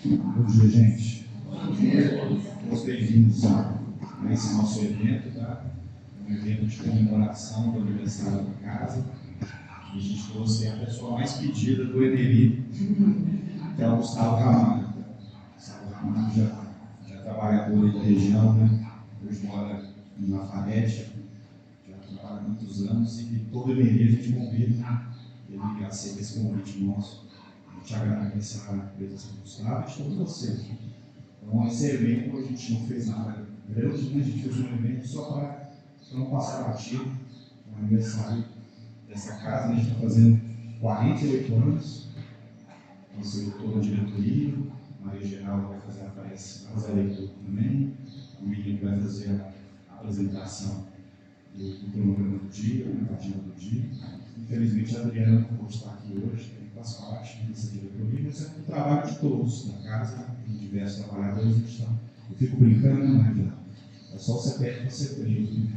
Bom dia, gente. Todos bem-vindos a esse nosso evento, tá? Um evento de comemoração do aniversário da casa. E a gente trouxe a pessoa mais pedida do Eneri, que é o Gustavo Ramalho. O Gustavo Ramalho já trabalhador da região, né? Hoje mora em Lafayette, já trabalha há muitos anos e todo Eneri a gente convida ele aceita esse convite nosso. A gente agradece a presença do Gustavo e de todos vocês. Então, esse evento a gente não fez nada grande, né? A gente fez um evento só para não passar batido no aniversário dessa casa. A gente está fazendo 48 anos. Nossa doutora diretoria, a Maria Geralda vai fazer a leitura também. O Miriam vai fazer a apresentação do programa do dia, da agenda do dia. Infelizmente, a Adriana não pode estar aqui hoje, tem que fazer parte dessa diretoria, mas é um trabalho de todos da casa, tem diversos trabalhadores. Eu fico brincando, mas é só o CPF para ser preso.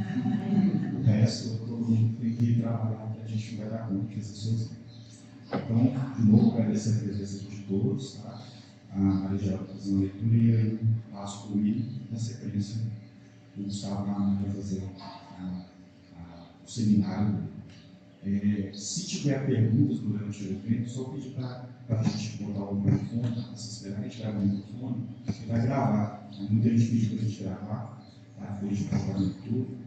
O resto, todo mundo tem que ir trabalhar, porque a gente não vai dar conta dessas coisas. Então, de novo, agradecer a presença de todos, tá? A Maria Geralda fazer uma leitura e aí eu passo por ele, na sequência, o Gustavo vai fazer o seminário. Se tiver perguntas durante o evento, só pedir para a gente botar o microfone, para esperar, a gente grava o microfone e vai gravar. Muita gente pediu para a gente gravar, tá? Depois a gente vai gravar no YouTube,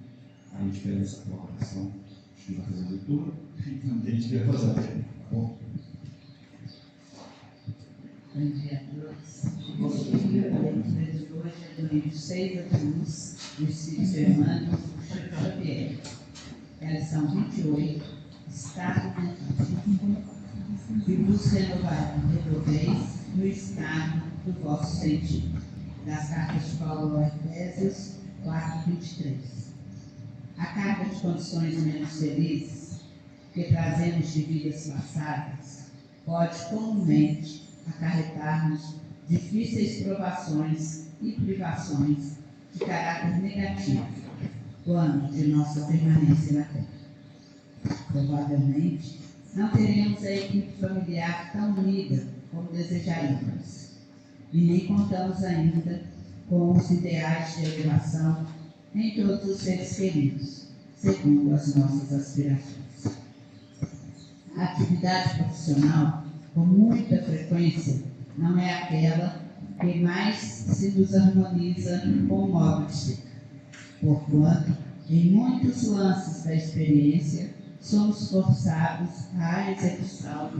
a gente fez essa colaboração, a gente vai fazer a leitura, e muita gente quer fazer a leitura, tá bom? Bom dia a todos. A leitura de hoje é do livro 6 atributos do Espírito Emmanuel Chico Xavier. É a lição 28, estado mental. E vos renoveis no estado do vosso sentido. Das cartas de Paulo a Efésios 4:23. A carga de condições menos felizes que trazemos de vidas passadas pode comumente acarretar-nos difíceis provações e privações de caráter negativo quando de nossa permanência na Terra. Provavelmente, não teremos a equipe familiar tão unida como desejaríamos, e nem contamos ainda com os ideais de elevação em todos os seres queridos, segundo as nossas aspirações. A atividade profissional, com muita frequência, não é aquela que mais se nos harmoniza com o modo de ser. Porquanto, em muitos lances da experiência, somos forçados à execução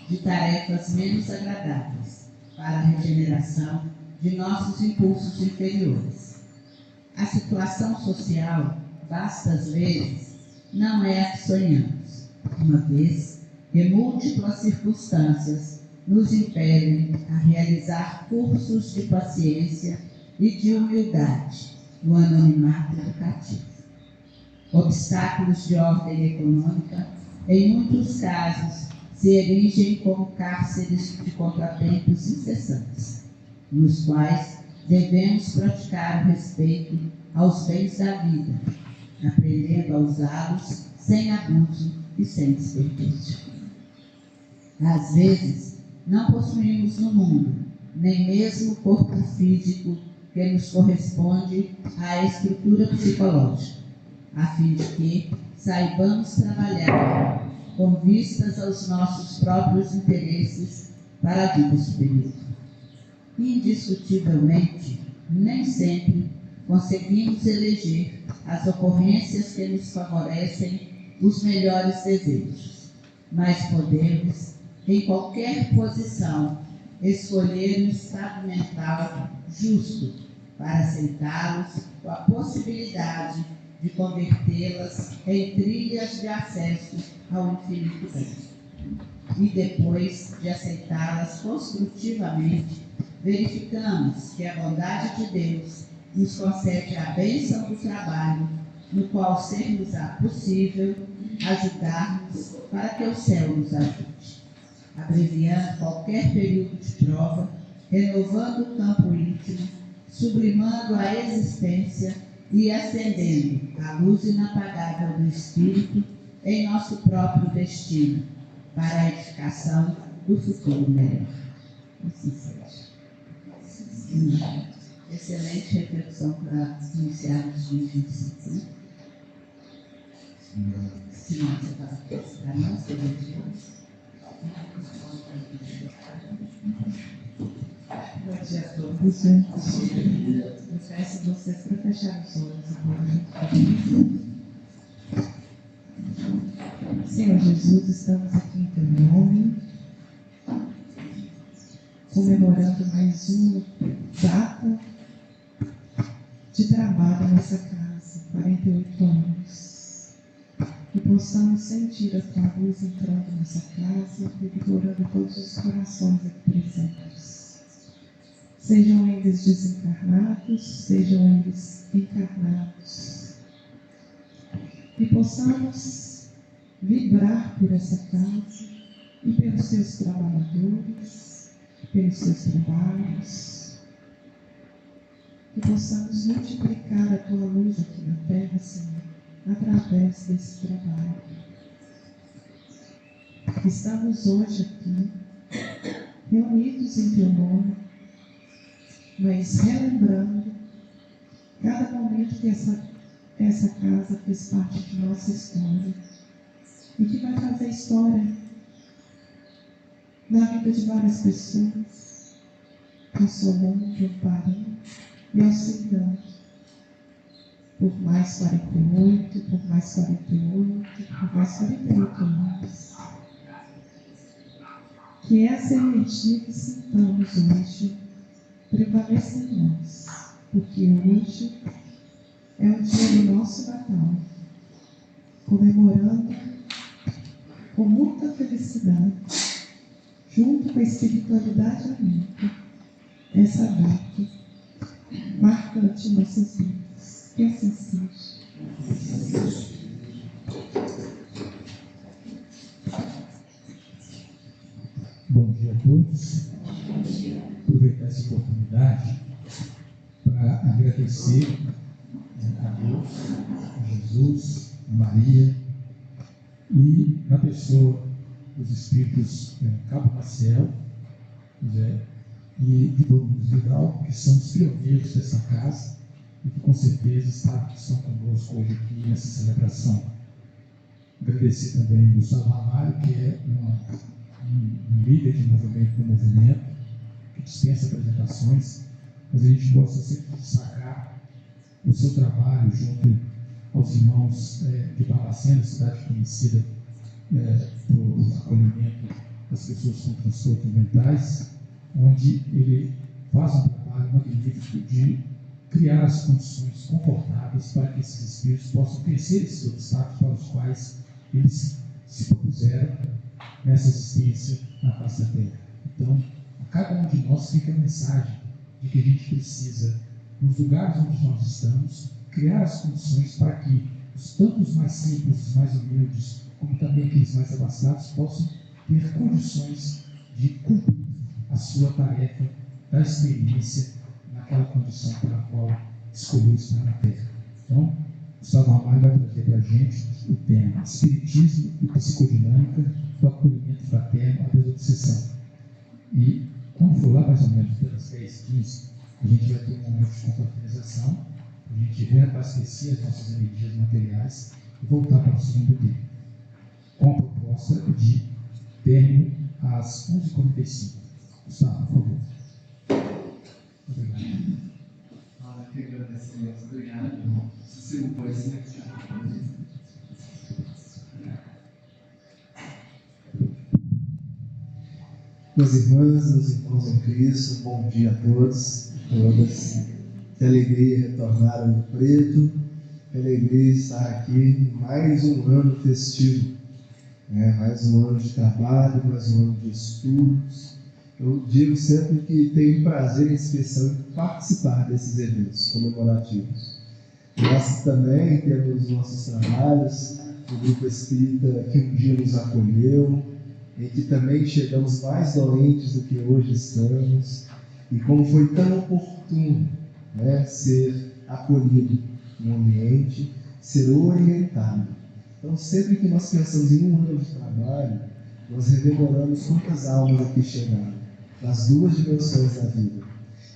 de tarefas menos agradáveis para a regeneração de nossos impulsos inferiores. A situação social, vastas vezes, não é a que sonhamos, uma vez que múltiplas circunstâncias nos impelem a realizar cursos de paciência e de humildade no anonimato educativo. Obstáculos de ordem econômica, em muitos casos, se erigem como cárceres de contratempos incessantes, nos quais devemos praticar o respeito aos bens da vida, aprendendo a usá-los sem abuso e sem desperdício. Às vezes, não possuímos no mundo nem mesmo o corpo físico que nos corresponde à estrutura psicológica, a fim de que saibamos trabalhar com vistas aos nossos próprios interesses para a vida superior. Indiscutivelmente, nem sempre conseguimos eleger as ocorrências que nos favorecem os melhores desejos, mas podemos, em qualquer posição, escolher um estado mental justo para aceitá-los com a possibilidade de convertê-las em trilhas de acesso ao infinito bem. E depois de aceitá-las construtivamente, verificamos que a bondade de Deus nos concede a bênção do trabalho, no qual ser-nos-á possível ajudar-nos para que o céu nos ajude, abreviando qualquer período de prova, renovando o campo íntimo, sublimando a existência e acendendo a luz inapagável do Espírito em nosso próprio destino, para a edificação do futuro melhor. Assim seja. Excelente reflexão para iniciarmos 2025, né? Se não, você fala para nós, seria Deus. Bom dia a todos, gente. Eu peço a vocês para fechar os olhos agora. Senhor Jesus, estamos aqui em teu nome, comemorando mais uma data de trabalho nessa casa, 48 anos. Que possamos sentir a tua luz entrando nessa casa, revigorando todos os corações aqui presentes. Sejam eles desencarnados, sejam eles encarnados. Que possamos vibrar por essa casa e pelos seus trabalhadores, pelos seus trabalhos. Que possamos multiplicar a tua luz aqui na terra, Senhor, através desse trabalho. Estamos hoje aqui, reunidos em teu nome, mas relembrando cada momento que essa casa fez parte de nossa história e que vai fazer história na vida de várias pessoas, consolando, amparando e auxiliando. Por mais 48, por mais 48, por mais 48 anos. Que essa energia que sintamos hoje prevaleça em nós, porque hoje é o dia do nosso Natal, comemorando com muita felicidade, junto com a espiritualidade amiga, essa data marcante em nossas vidas. Que assim seja. Bom dia a todos. Aproveitar essa oportunidade para agradecer a Deus, a Jesus, a Maria e na pessoa dos espíritos Cabo Maciel, José e de Domingos Vidal, que são os pioneiros dessa casa e que com certeza estão conosco hoje aqui nessa celebração. Agradecer também ao Gustavo Ramalho, que é um líder de movimento do movimento, que dispensa apresentações, mas a gente possa sempre destacar o seu trabalho junto aos irmãos de Barbacena, cidade conhecida por acolhimento das pessoas com transtornos mentais, onde ele faz um trabalho magnífico de criar as condições confortáveis para que esses espíritos possam vencer esses obstáculos para os quais eles se propuseram nessa existência na face da Terra. Então, a cada um de nós fica a mensagem de que a gente precisa, nos lugares onde nós estamos, criar as condições para que tanto os mais simples, os mais humildes, como também aqueles mais abastados, possam ter condições de cumprir a sua tarefa da experiência naquela condição para a qual escolheu estar na Terra. Então, Gustavo Ramalho vai trazer para a gente o tema Espiritismo e Psicodinâmica do Acolhimento Fraterno à Desobsessão. E, quando for lá mais ou menos pelas 10h15, a gente vai ter um momento de confraternização, a gente reabastecer as nossas energias materiais e voltar para o segundo tempo, com a proposta de término às 11h45. Gustavo, por favor. Obrigado. Nós aqui agradecemos. Obrigado, irmão. Se pode, né? Meus irmãs, meus irmãos em Cristo, bom dia a todos e todas. Que alegria retornar ao Rio Preto, que alegria estar aqui em mais um ano festivo, mais um ano de trabalho, mais um ano de estudos. Eu digo sempre que tenho prazer em especial em participar desses eventos comemorativos. Nós também temos nossos trabalhos, o Grupo Espírita que um dia nos acolheu, em que também chegamos mais doentes do que hoje estamos, e como foi tão oportuno ser acolhido no ambiente, ser orientado. Então, sempre que nós pensamos em um ano de trabalho, nós rememoramos quantas almas aqui chegaram, das duas dimensões da vida.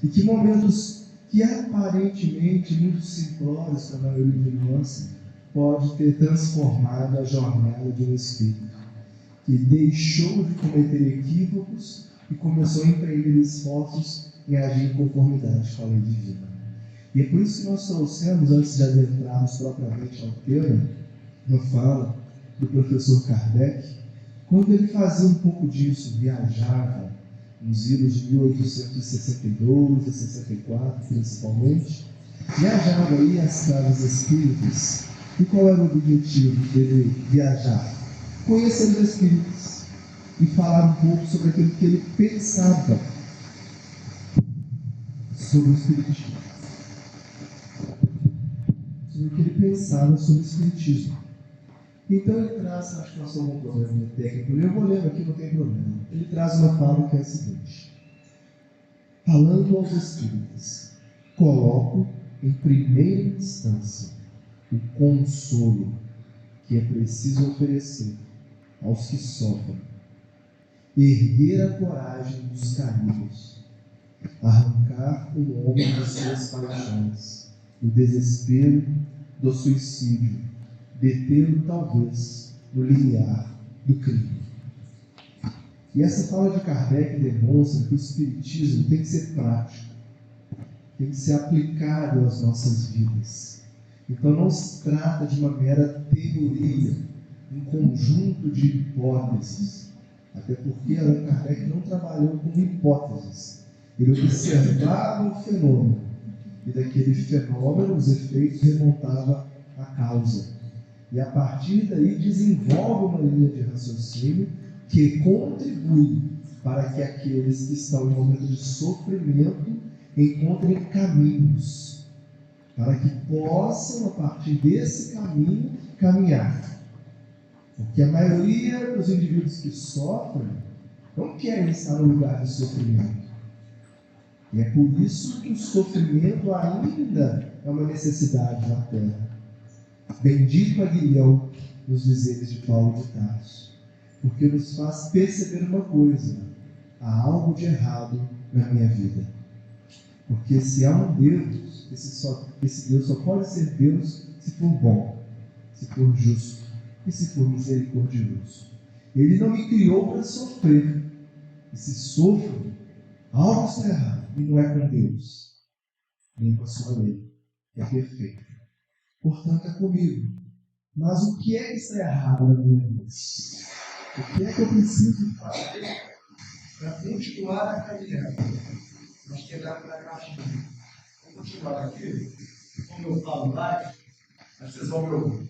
E que momentos que aparentemente muito simplórios para a maioria de nós pode ter transformado a jornada de um espírito que deixou de cometer equívocos e começou a empreender esforços em agir em conformidade com a lei divina. E é por isso que nós trouxemos, antes de adentrarmos propriamente ao tema, uma fala do professor Kardec, quando ele fazia um pouco disso, viajava nos idos de 1862 a 64 principalmente, viajava aí às casas espíritas. E qual era o objetivo dele viajar? Conhecer os espíritos e falar um pouco sobre aquilo que ele pensava sobre o espiritismo. Sobre o que ele pensava sobre o espiritismo. Então ele traz, acho que nós temos um problema técnico, eu vou lendo aqui, não tem problema. Ele traz uma fala que é a seguinte: falando aos espíritos, coloco em primeira instância o consolo que é preciso oferecer aos que sofrem, erguer a coragem dos caídos, arrancar o homem das suas paixões, do desespero, do suicídio, detê-lo talvez no limiar do crime. E essa fala de Kardec demonstra que o espiritismo tem que ser prático, tem que ser aplicado às nossas vidas. Então não se trata de uma mera teoria, um conjunto de hipóteses, até porque Allan Kardec não trabalhou com hipóteses. Ele observava o fenômeno e daquele fenômeno os efeitos remontava à causa. E a partir daí desenvolve uma linha de raciocínio que contribui para que aqueles que estão em momento de sofrimento encontrem caminhos, para que possam, a partir desse caminho, caminhar. Porque a maioria dos indivíduos que sofrem não querem estar no lugar de sofrimento. E é por isso que o sofrimento ainda é uma necessidade na Terra. Bendito Aguilhão nos dizeres de Paulo de Tarso, porque nos faz perceber uma coisa: há algo de errado na minha vida. Porque se há um Deus, esse Deus só pode ser Deus se for bom, se for justo e se for misericordioso. Ele não me criou para sofrer. E se sofro, algo está errado. E não é com Deus, nem com a sua lei, que é perfeita. Portanto, é comigo. Mas o que é que está errado na minha vida? O que é que eu preciso fazer para continuar a caminhada? Nós quebramos na caixinha. Vou continuar aqui. Como eu falo mais, vocês vão me ouvir.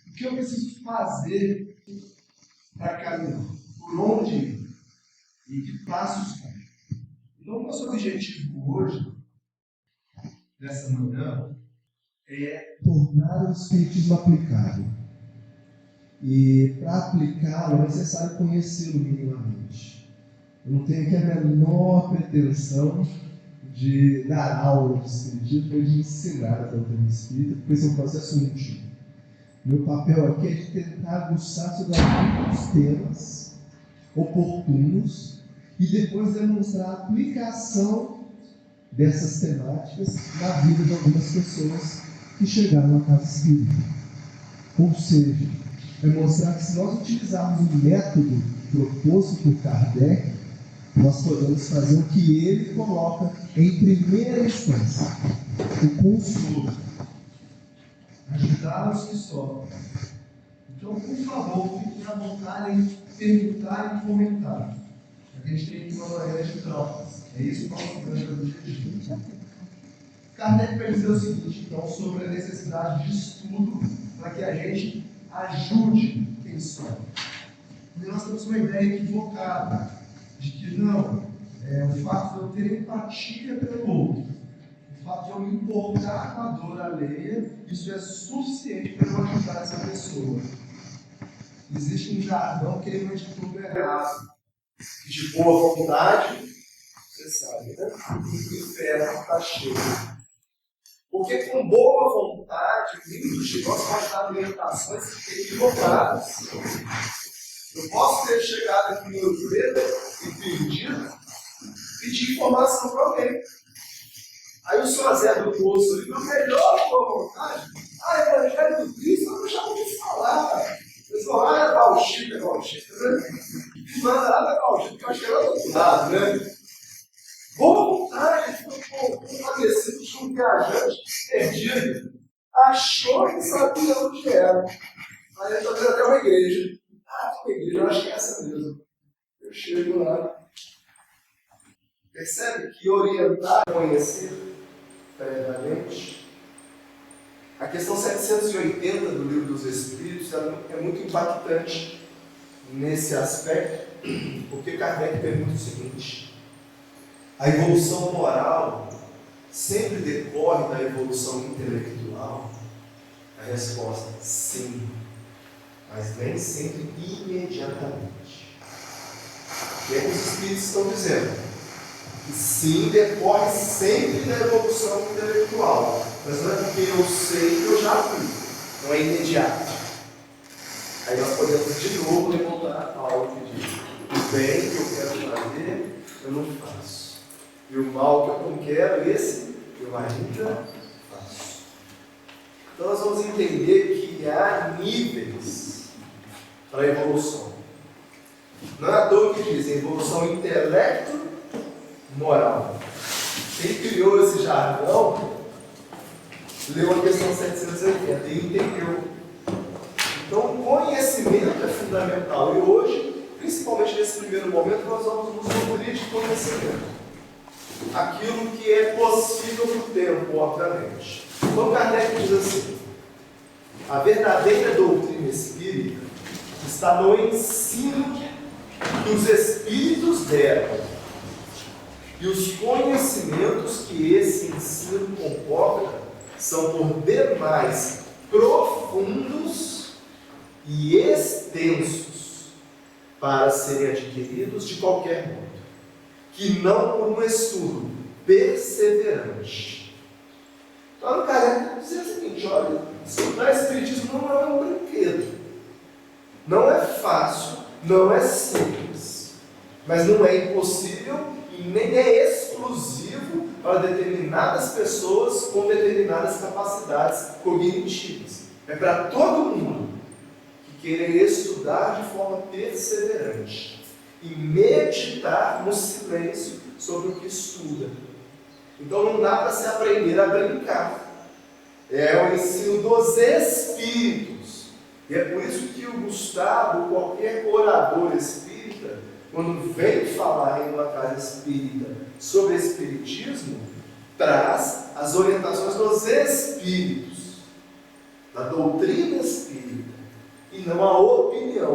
O que eu preciso fazer para caminhar? Por onde ir? E que passos dar? Então, o nosso objetivo hoje, nessa manhã, é tornar o espiritismo aplicável. E para aplicá-lo é necessário conhecê-lo minimamente. Eu não tenho aqui a menor pretensão de dar aula de espiritismo ou de ensinar a doutrina espírita, porque esse é um processo íntimo. Meu papel aqui é de tentar aguçar sobre alguns temas oportunos e depois demonstrar a aplicação dessas temáticas na vida de algumas pessoas que chegaram à casa espírita. Ou seja, é mostrar que se nós utilizarmos o método proposto por Kardec, nós podemos fazer o que ele coloca em primeira instância: o consolo, ajudar os que sofrem. Então, por favor, fiquem à vontade em perguntar e comentar. A gente tem uma manhã de trocas. É isso que nós grande objetivo. Kardec vai dizer o seguinte, então, sobre a necessidade de estudo para que a gente ajude quem sofre. Porque nós temos uma ideia equivocada de que não, o fato de eu ter empatia pelo outro, o fato de eu me importar com a dor alheia, isso é suficiente para eu ajudar essa pessoa. Existe um jargão que ele não é de tudo errado. De boa vontade, você sabe, né? O inferno está cheio. Porque com boa vontade, muitos de nós podem dar orientações equivocadas. Eu posso ter chegado aqui no Rio Preto e pedir informação para alguém. Aí o senhor Zé do Poço, ali, na melhor vontade, Evangelho do Cristo, eu já ouvi falar. Eles vão lá, é Bauxica, né? Manda lá da Bauxica, que eu acho que era do outro lado, né? Boa vontade, compadecido de um viajante perdido, achou que sabia onde era. Aí eu estou vendo até uma igreja. Uma igreja, eu acho que é essa mesmo. Eu chego lá. Percebe que orientar, conhecer previamente. A questão 780 do Livro dos Espíritos é muito impactante nesse aspecto, porque Kardec pergunta o seguinte: a evolução moral sempre decorre da evolução intelectual? A resposta: sim, mas nem sempre imediatamente. O que é que os Espíritos estão dizendo? Que sim, decorre sempre da evolução intelectual, mas não é porque eu sei que eu já fui, não é imediato. Aí nós podemos de novo remontar ao que diz: o bem que eu quero fazer, eu não faço, e o mal que eu não quero, esse eu ainda faço. Então nós vamos entender que há níveis para a evolução. Não é à toa que dizem evolução intelecto moral. Quem criou esse jargão leu a questão 780 e entendeu. Então, o conhecimento é fundamental. E hoje, principalmente nesse primeiro momento, nós vamos nos nutrir de conhecimento. Aquilo que é possível no tempo, obviamente. Então, Kardec diz assim: a verdadeira doutrina espírita está no ensino que os espíritos deram. E os conhecimentos que esse ensino comporta são por demais profundos e extensos para serem adquiridos de qualquer modo, que não por um estudo perseverante. Então, o Kardec diz o seguinte: olha, estudar Espiritismo não é um brinquedo, não é fácil, não é simples, mas não é impossível e nem é exclusivo para determinadas pessoas com determinadas capacidades cognitivas. É para todo mundo que querer estudar de forma perseverante e meditar no silêncio sobre o que estuda. Então não dá para se aprender a brincar. É o ensino dos espíritos. E é por isso que o Gustavo, qualquer orador espírita, quando vem falar em uma casa espírita sobre espiritismo, traz as orientações dos espíritos, da doutrina espírita, e não a opinião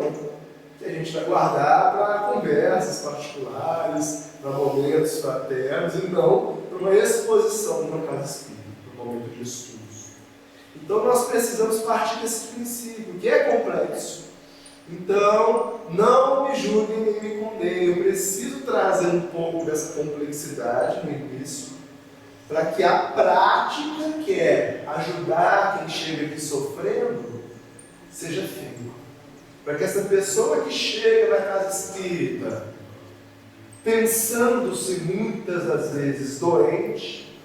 que a gente vai guardar para conversas particulares, para momentos fraternos, e não para uma exposição numa casa espírita, para um momento de estudos. Então nós precisamos partir desse princípio, que é complexo. Então, não me julguem nem me condenem. Eu preciso trazer um pouco dessa complexidade no início, para que a prática, que é ajudar quem chega aqui sofrendo, seja firme. Para que essa pessoa que chega na casa espírita, pensando-se muitas das vezes doente,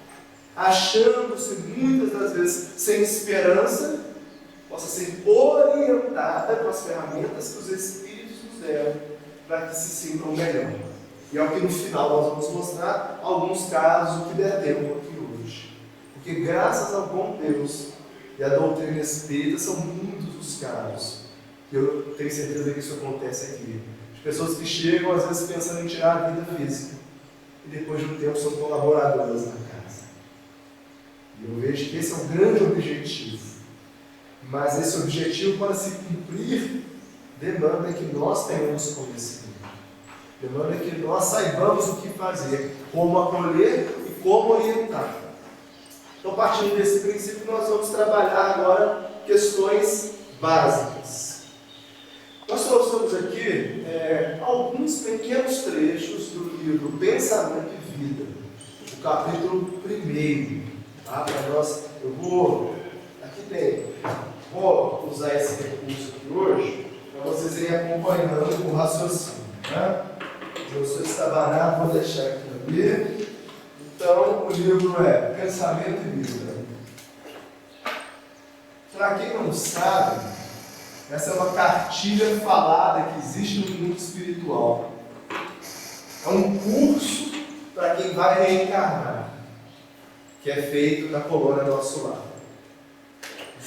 achando-se muitas das vezes sem esperança, possa ser orientada com as ferramentas que os Espíritos nos deram para que se sintam melhor. E é o que no final nós vamos mostrar alguns casos, o que der tempo aqui hoje. Porque graças ao bom Deus e à doutrina espírita são muitos os casos. E eu tenho certeza que isso acontece aqui. De pessoas que chegam às vezes pensando em tirar a vida física e depois de um tempo são colaboradoras na casa. E eu vejo que esse é o grande objetivo. Mas esse objetivo, para se cumprir, demanda que nós tenhamos conhecimento. Demanda que nós saibamos o que fazer, como acolher e como orientar. Então, partindo desse princípio, nós vamos trabalhar agora questões básicas. Nós trouxemos aqui alguns pequenos trechos do livro Pensamento e Vida, o capítulo 1. Tá? Para nós, aqui tem. Vou usar esse recurso aqui hoje para vocês irem acompanhando o raciocínio. Né? Eu sou estabanado, vou deixar aqui abrir. Então, o livro é Pensamento e Vida. Para quem não sabe, essa é uma cartilha falada que existe no mundo espiritual. É um curso para quem vai reencarnar, que é feito na colônia Nosso Lar.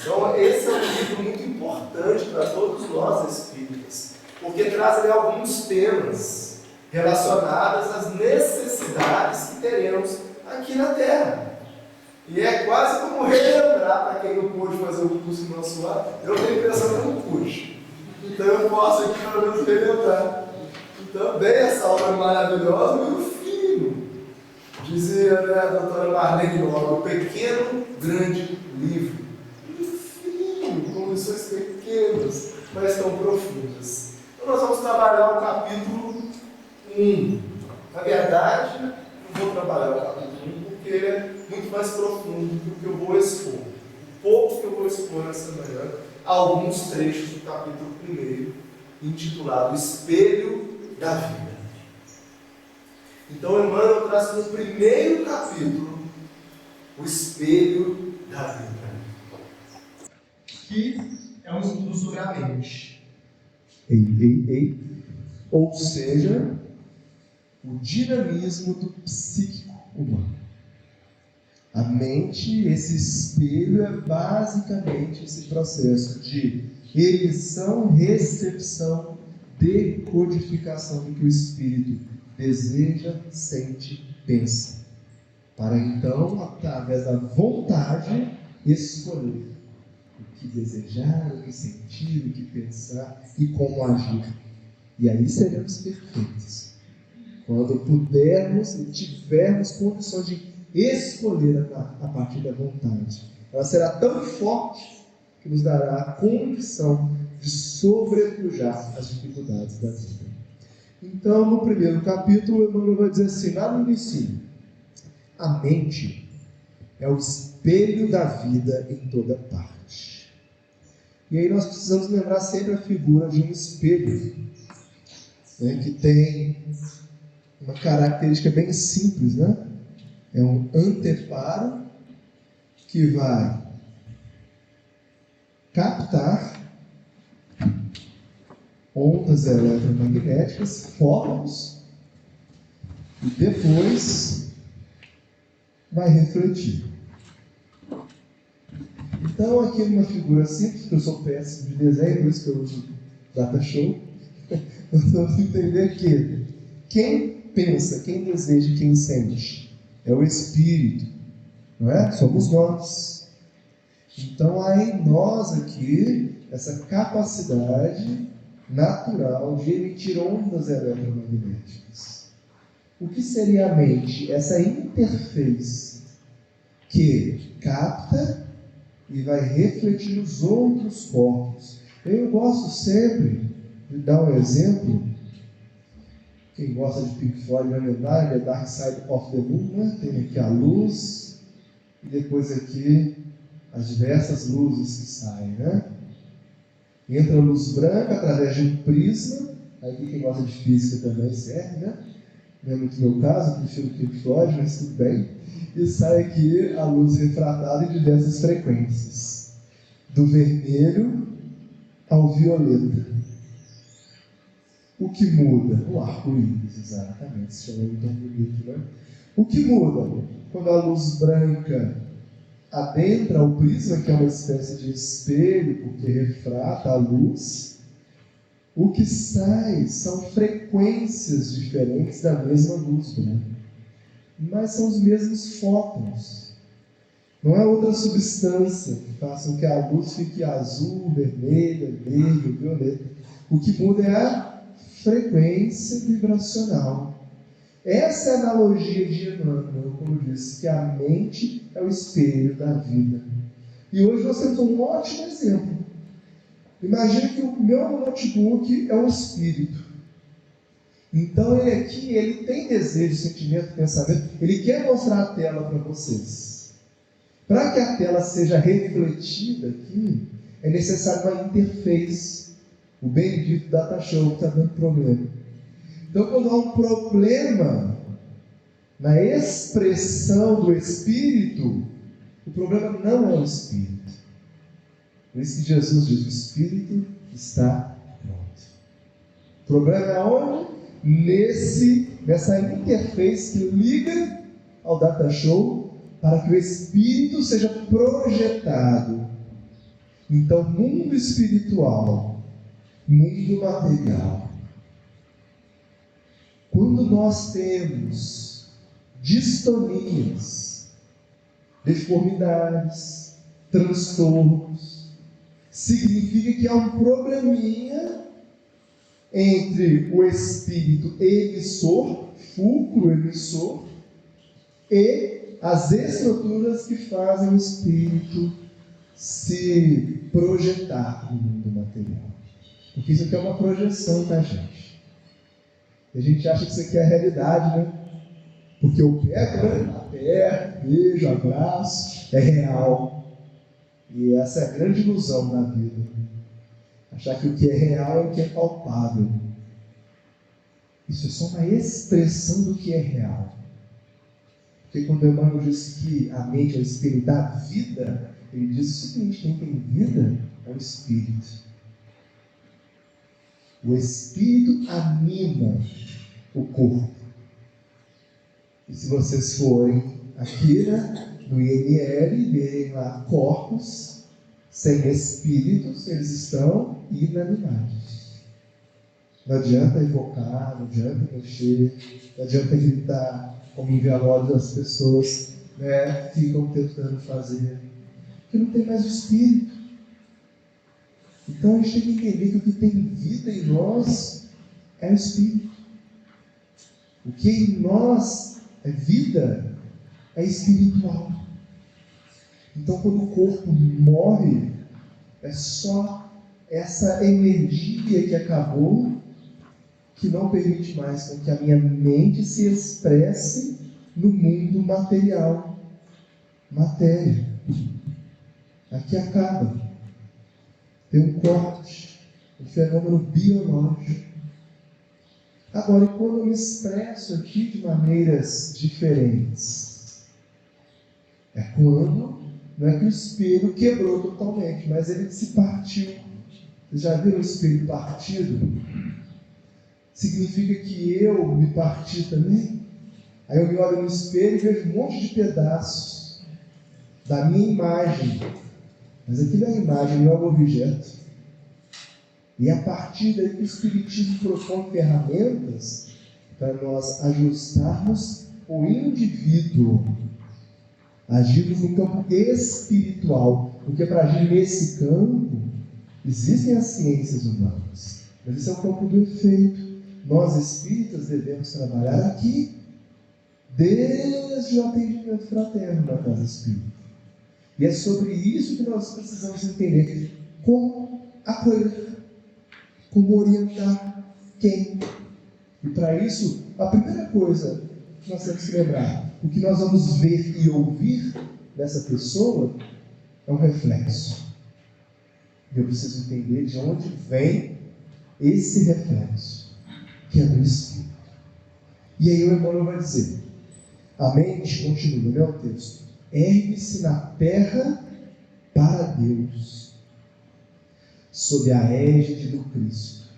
Então, esse é um livro muito importante para todos nós espíritas, porque traz ali alguns temas relacionados às necessidades que teremos aqui na Terra. E é quase como relembrar para quem não pôde fazer o curso no Nosso Lar. Eu tenho a impressão que eu não pude. Então eu posso aqui pelo menos relembrar. Também essa obra maravilhosa, meu filho. Dizia, né, a doutora Marlene Nova, o pequeno, grande livro. Meu filho, com lições pequenas, mas tão profundas. Então nós vamos trabalhar o capítulo 1. Na verdade, não vou trabalhar o capítulo 1 porque ele é muito mais profundo do que eu vou expor. Um pouco que eu vou expor nessa manhã, alguns trechos do capítulo 1, intitulado Espelho da Vida. Então, Emmanuel traz no primeiro capítulo o Espelho da Vida, que é um estudo sobre a mente. Ou seja, o dinamismo do psíquico humano. A mente, esse espelho, é basicamente esse processo de emissão, recepção, decodificação do que o espírito deseja, sente, pensa. Para então, através da vontade, escolher o que desejar, o que sentir, o que pensar e como agir. E aí seremos perfeitos. Quando pudermos e tivermos condições de escolher a partir da vontade. Ela será tão forte que nos dará a condição de sobrepujar as dificuldades da vida. Então, no primeiro capítulo, o Emmanuel vai dizer assim, lá no início: a mente é o espelho da vida em toda parte. E aí nós precisamos lembrar sempre a figura de um espelho, né, que tem uma característica bem simples, né? É um anteparo que vai captar ondas eletromagnéticas, fótons, e depois vai refletir. Então, aqui numa figura simples, que eu sou péssimo de desenho, por isso que eu uso data show, nós vamos entender que quem pensa, quem deseja, quem sente é o espírito, não é? Somos nós. Então há em nós aqui essa capacidade natural de emitir ondas eletromagnéticas. O que seria a mente? Essa interface que capta e vai refletir nos outros corpos. Eu gosto sempre de dar um exemplo. Quem gosta de Pink Floyd vai lembrar, é Dark Side of the Moon, né? Tem aqui a luz e depois aqui as diversas luzes que saem, né? Entra a luz branca através de um prisma, aqui quem gosta de física também serve, né? Não é muito meu caso, eu prefiro Pink Floyd, mas tudo bem. E sai aqui a luz refratada em diversas frequências, do vermelho ao violeta. O que muda? O arco-íris, exatamente, se chama tão bonito, né? O que muda? Quando a luz branca adentra o prisma, que é uma espécie de espelho, porque refrata a luz, o que sai são frequências diferentes da mesma luz branca. Mas são os mesmos fótons. Não é outra substância que faça com que a luz fique azul, vermelha, verde, violeta. O que muda é a frequência vibracional. Essa é a analogia de Emmanuel, como disse, que a mente é o espelho da vida. E hoje nós temos um ótimo exemplo. Imagina que o meu notebook é um espírito. Então ele tem desejo, sentimento, pensamento, ele quer mostrar a tela para vocês. Para que a tela seja refletida aqui, é necessário uma interface. O bendito data show que está dando problema. Então, quando há um problema na expressão do Espírito, o problema não é o Espírito. Por isso que Jesus diz: o Espírito está pronto. O problema é onde? Nessa interface que liga ao data show para que o Espírito seja projetado. Então, mundo espiritual, mundo material. Quando nós temos distonias, deformidades, transtornos, significa que há um probleminha entre o espírito emissor, fulcro emissor, e as estruturas que fazem o espírito se projetar no mundo material. Porque isso aqui é uma projeção da gente. E a gente acha que isso aqui é a realidade, né? Porque eu pego, né? A terra, beijo, abraço, é real. E essa é a grande ilusão da vida. Achar que o que é real é o que é palpável. Isso é só uma expressão do que é real. Porque quando Emmanuel disse que a mente é o espelho da vida, ele diz o seguinte: quem tem vida é o espírito. O espírito anima o corpo. E se vocês forem aqui, né, no INL e verem lá corpos sem espíritos, eles estão inanimados. Não adianta evocar, não adianta mexer, não adianta gritar, como em velórios as pessoas, né, ficam tentando fazer, porque não tem mais o espírito. Então a gente tem que entender que o que tem vida em nós é o espírito. O que em nós é vida é espiritual. Então, quando o corpo morre, é só essa energia que acabou, que não permite mais com que a minha mente se expresse no mundo material. Matéria. Aqui acaba. Tem um corte, um fenômeno biológico. Agora, e quando eu me expresso aqui de maneiras diferentes? É quando, não é que o espelho quebrou totalmente, mas ele se partiu. Vocês já viram o espelho partido? Significa que eu me parti também? Aí eu me olho no espelho e vejo um monte de pedaços da minha imagem. Mas aquilo é a imagem, não é o objeto. E é a partir daí que o Espiritismo propõe ferramentas para nós ajustarmos o indivíduo. Agirmos no campo espiritual. Porque para agir nesse campo, existem as ciências humanas. Mas esse é o campo do efeito. Nós espíritas devemos trabalhar aqui, desde o atendimento fraterno da casa espírita. E é sobre isso que nós precisamos entender como acolher, como orientar quem. E para isso, a primeira coisa que nós temos que lembrar, o que nós vamos ver e ouvir dessa pessoa é um reflexo. E eu preciso entender de onde vem esse reflexo, que é do Espírito. E aí o Emmanuel vai dizer, a mente, continua, né, o texto, ergue-se na terra para Deus, sob a égide do Cristo,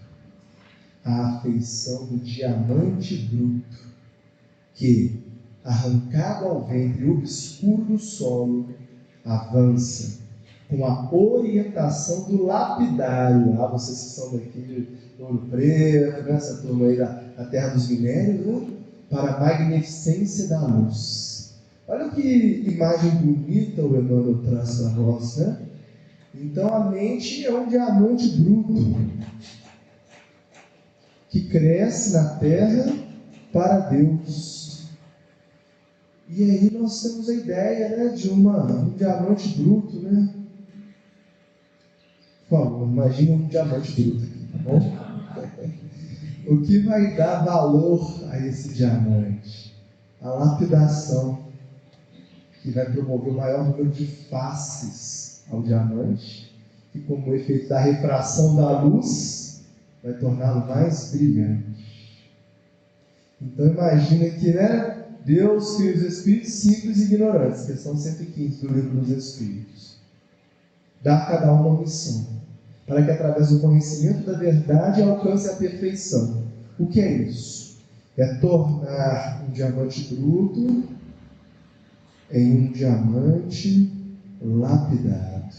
a afeição do diamante bruto, que, arrancado ao ventre obscuro do solo, avança com a orientação do lapidário. Ah, vocês que são daqui de Ouro Preto, né, essa turma aí da terra dos minérios, né, para a magnificência da luz. Olha que imagem bonita o Emmanuel traz para nós, né? Então a mente é um diamante bruto que cresce na terra para Deus. E aí nós temos a ideia, né, de um diamante bruto, né? Por favor, imagina um diamante bruto aqui, tá bom? O que vai dar valor a esse diamante? A lapidação, que vai promover o maior número de faces ao diamante, que como efeito da refração da luz, vai torná-lo mais brilhante. Então imagina que, Deus cria os espíritos simples e ignorantes, questão 115 do livro dos Espíritos. Dá a cada um uma missão, para que através do conhecimento da verdade alcance a perfeição. O que é isso? É tornar um diamante bruto em um diamante lapidado.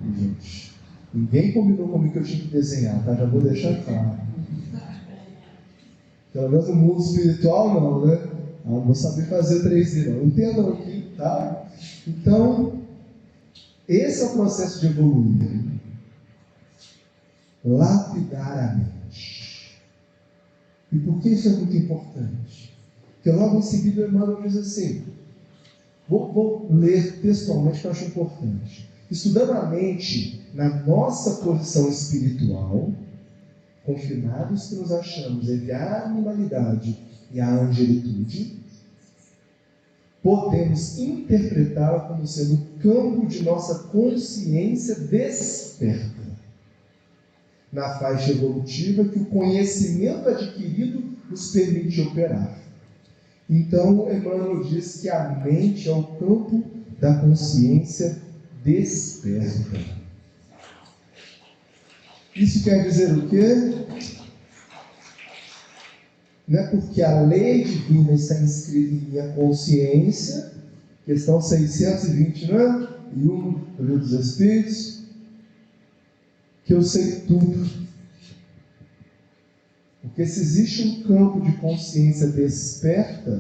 E, gente, ninguém combinou comigo que eu tinha que desenhar, tá? Já vou deixar claro. Pelo menos no mundo espiritual não, né? Não vou saber fazer 3D não. Entendam aqui, tá? Então, esse é o processo de evoluir. Lapidar a mente. E por que isso é muito importante? Porque logo em seguida Emmanuel diz assim, vou ler textualmente que eu acho importante. Estudando a mente na nossa posição espiritual, confinados que nos achamos entre a animalidade e a angelitude, podemos interpretá-la como sendo o campo de nossa consciência desperta, na faixa evolutiva que o conhecimento adquirido nos permite operar. Então, Emmanuel diz que a mente é o campo da consciência desperta. Isso quer dizer o quê? Não é porque a lei divina está inscrita em minha consciência, questão 620, não é? E 1 do Livro dos Espíritos, que eu sei tudo. Porque se existe um campo de consciência desperta,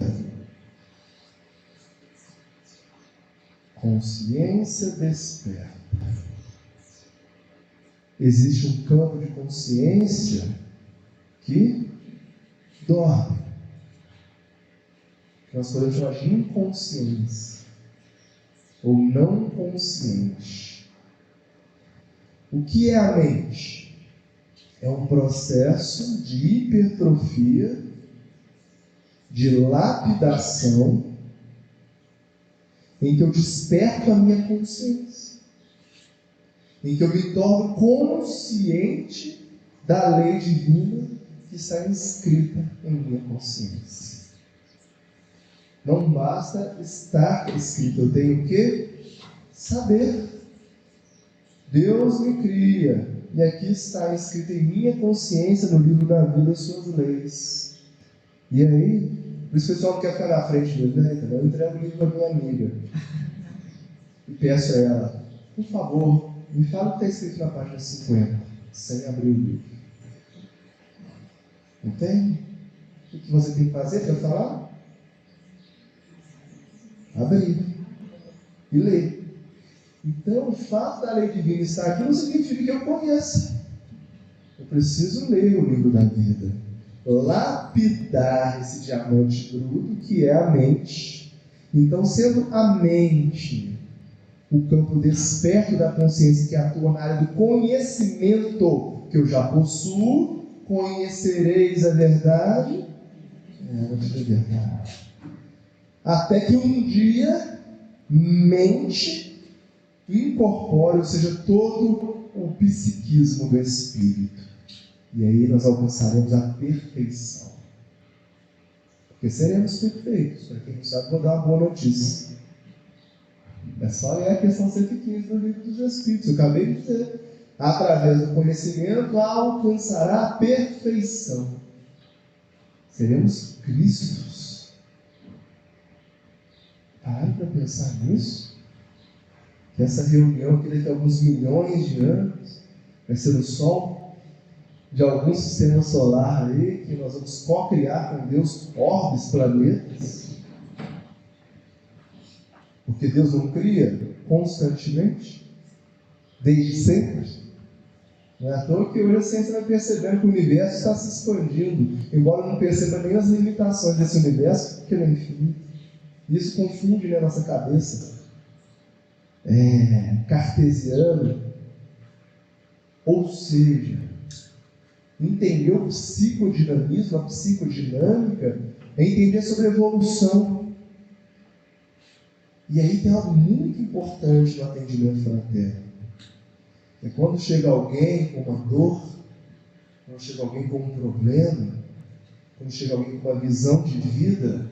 existe um campo de consciência que dorme. Nós podemos chamar de inconsciência ou não consciente. O que é a mente? É um processo de hipertrofia, de lapidação, em que eu desperto a minha consciência, em que eu me torno consciente da lei divina que está inscrita em minha consciência. Não basta estar escrito, eu tenho que saber. Deus me cria, e aqui está escrito em minha consciência, no livro da vida, as suas leis. E aí, por isso o pessoal não quer ficar na frente dele, né? Eu entrego o livro para minha amiga e peço a ela, por favor, me fala o que está escrito na página 50, sem abrir o livro. Entende? O que você tem que fazer para falar? Abrir e ler. Então, o fato da lei divina estar aqui não significa que eu conheça. Eu preciso ler o livro da vida, lapidar esse diamante bruto que é a mente. Então, sendo a mente o campo desperto da consciência que atua na área do conhecimento que eu já possuo, conhecereis a verdade, até que um dia mente incorpore, ou seja, todo o psiquismo do espírito. E aí nós alcançaremos a perfeição. Porque seremos perfeitos. Para quem não sabe, vou dar uma boa notícia. É só ler a questão 115 do Livro dos Espíritos. Eu acabei de dizer. Através do conhecimento alcançará a perfeição. Seremos Cristos. Pare para pensar nisso. Que essa reunião aqui daqui a alguns milhões de anos vai ser o sol de algum sistema solar aí, que nós vamos co-criar com Deus orbes, planetas. Porque Deus não cria constantemente, desde sempre. Não é à toa que hoje a ciência vai percebendo que o universo está se expandindo, embora não perceba nem as limitações desse universo, porque ele é infinito. Isso confunde na nossa cabeça. Cartesiano, ou seja, entender o psicodinamismo, a psicodinâmica, é entender sobre evolução. E aí tem algo muito importante no atendimento fraterno. É quando chega alguém com uma dor quando chega alguém com um problema, quando chega alguém com uma visão de vida,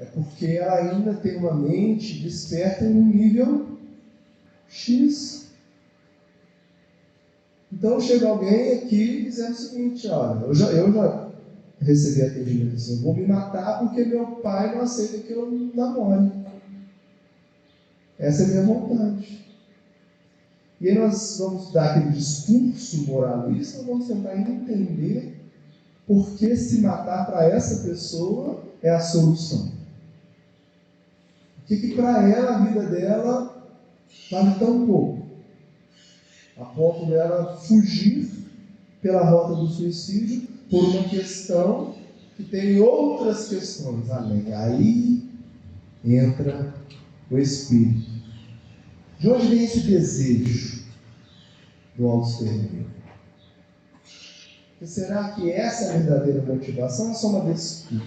é porque ela ainda tem uma mente desperta em um nível X. Então chega alguém aqui dizendo o seguinte: olha, eu já recebi atendimento assim, eu vou me matar porque meu pai não aceita que eu namore. Essa é a minha vontade. E aí nós vamos dar aquele discurso moralista, vamos tentar entender por que se matar para essa pessoa é a solução. Por que para ela, a vida dela vale tão pouco, a ponto dela fugir pela rota do suicídio por uma questão que tem outras questões além. Aí entra o espírito. De onde vem esse desejo do autoextermínio? Será que essa é a verdadeira motivação ou é só uma desculpa?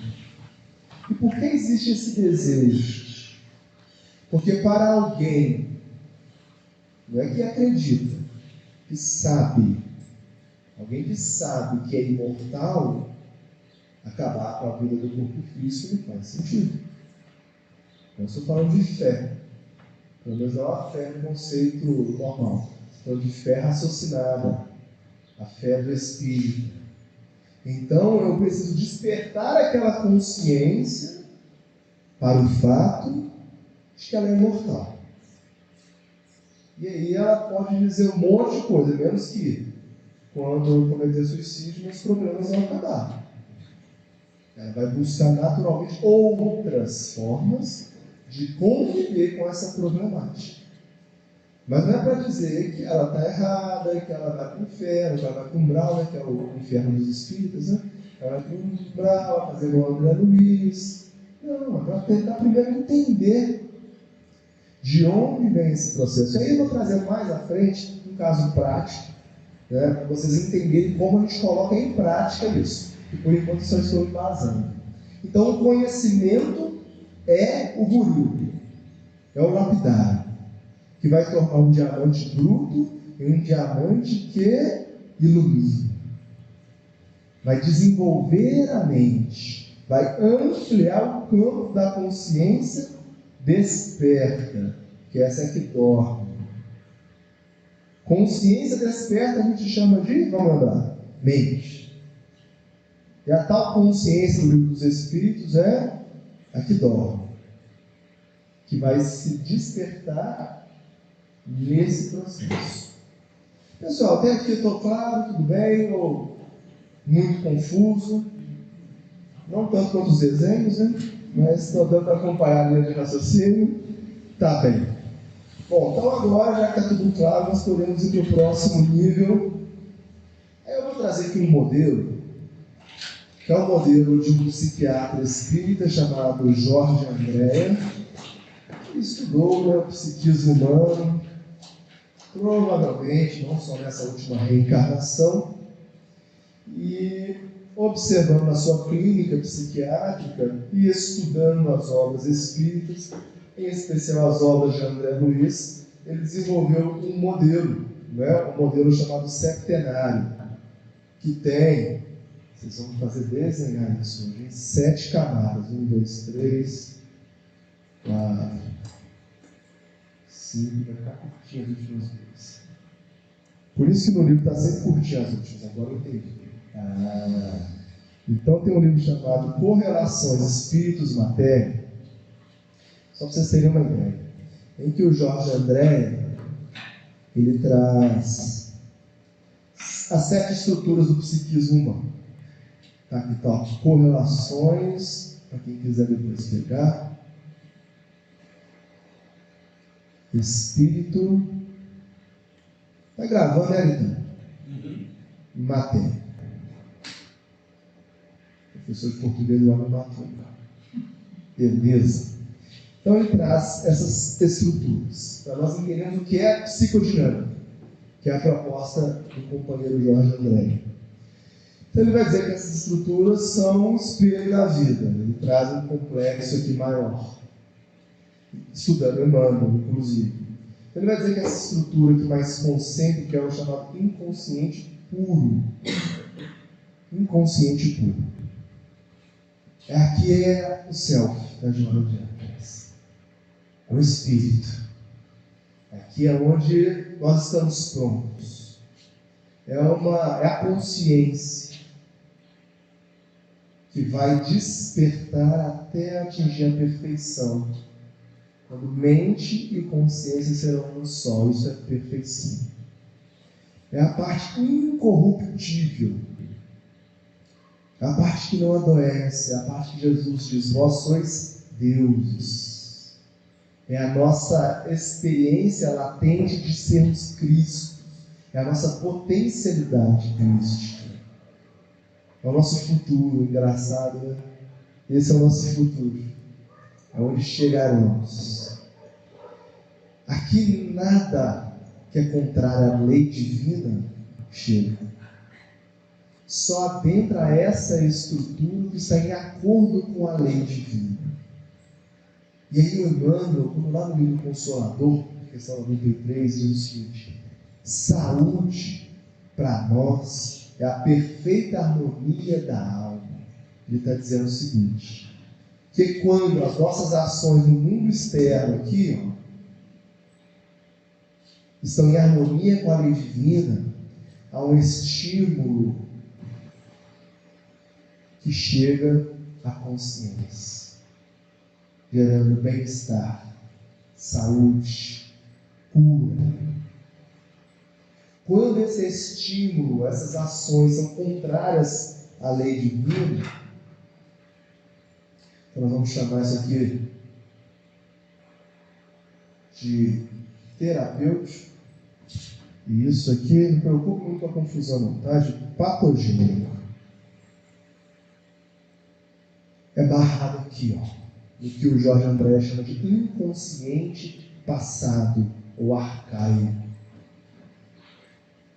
E por que existe esse desejo? Porque para alguém, não é que acredita, que sabe, alguém que sabe que é imortal, acabar com a vida do corpo físico não faz sentido. Eu estou falando de fé. Pelo menos não a fé no conceito normal. Estou falando de fé raciocinada. A fé do Espírito. Então eu preciso despertar aquela consciência para o fato de que ela é imortal. E aí ela pode dizer um monte de coisa, menos que quando eu cometer suicídio, meus problemas vão acabar. Ela vai buscar naturalmente outras formas de conviver com essa problemática. Mas não é para dizer que ela está errada, que ela vai para o inferno, que ela vai para o umbral, né, que é o inferno dos espíritos, né? Ela vai para o umbral, fazer igual a André Luiz. Não, é para tentar primeiro entender de onde vem esse processo. E aí eu vou trazer mais à frente um caso prático, né, para vocês entenderem como a gente coloca em prática isso. E por enquanto só estou embasando. Então o conhecimento é o guru, é o lapidário, que vai tornar um diamante bruto em um diamante que ilumina. Vai desenvolver a mente, vai ampliar o campo da consciência desperta, que essa é que dorme. Consciência desperta a gente chama de, vamos lembrar, mente. E a tal consciência do livro dos Espíritos é a que dorme, que vai se despertar nesse processo. Pessoal, até aqui estou claro, tudo bem, ou muito confuso? Não tanto quanto os desenhos, né? Mas estou dando para acompanhar a linha de raciocínio. Tá bem. Bom, então agora, já que está tudo claro, nós podemos ir para o próximo nível. Aí eu vou trazer aqui um modelo, que é o modelo de um psiquiatra espírita chamado Jorge Andréa. Ele estudou o psiquismo humano, provavelmente, não só nessa última reencarnação, e observando a sua clínica psiquiátrica e estudando as obras espíritas, em especial as obras de André Luiz, ele desenvolveu um modelo, né? Um modelo chamado septenário, que tem, vocês vão fazer desenhar isso hoje, em 7 camadas, 1, 2, 3, 4, 5, vai ficar curtinho as últimas vezes. Por isso que no livro está sempre curtinho as últimas, agora eu entendi. Então tem um livro chamado Correlações Espíritos-Matéria, só para vocês terem uma ideia, em que o Jorge Andréa ele traz as 7 estruturas do psiquismo humano. Tá, aqui está correlações, para quem quiser depois pegar. Espírito. Está gravando, né, Aritã? Matéria. Professor de português lá no matou. Beleza. Então ele traz essas estruturas para nós entendermos o que é psicodinâmica, que é a proposta do companheiro Jorge Andréa. Então ele vai dizer que essas estruturas são o espelho da vida. Ele traz um complexo aqui maior, estudando Emmanuel, inclusive. Então ele vai dizer que essa estrutura que mais concentra, que é o chamado inconsciente puro, inconsciente puro. Aqui é o self da Joana de Ângeles. É o espírito. Aqui é onde nós estamos prontos. É a consciência que vai despertar até atingir a perfeição. Quando mente e consciência serão um só, isso é perfeição. É a parte incorruptível. É a parte que não adoece, é a parte que Jesus diz: vós sois deuses. É a nossa experiência latente de sermos Cristo. É a nossa potencialidade crística. É o nosso futuro, engraçado, né? Esse é o nosso futuro. É onde chegaremos. Aqui nada que é contrário à lei divina chega. Só adentra essa estrutura que está em acordo com a lei divina. E aí o Emmanuel, quando lá no livro Consolador, questão 93, diz o seguinte: saúde para nós é a perfeita harmonia da alma. Ele está dizendo o seguinte: que quando as nossas ações no mundo externo aqui, estão em harmonia com a lei divina, há um estímulo que chega à consciência, gerando bem-estar, saúde, cura. Quando esse estímulo, essas ações são contrárias à lei divina, então nós vamos chamar isso aqui de terapêutico. E isso aqui, não preocupe muito com a confusão, não, tá? De patogênico. É barrado aqui, no que o Jorge André chama de inconsciente passado ou arcaico.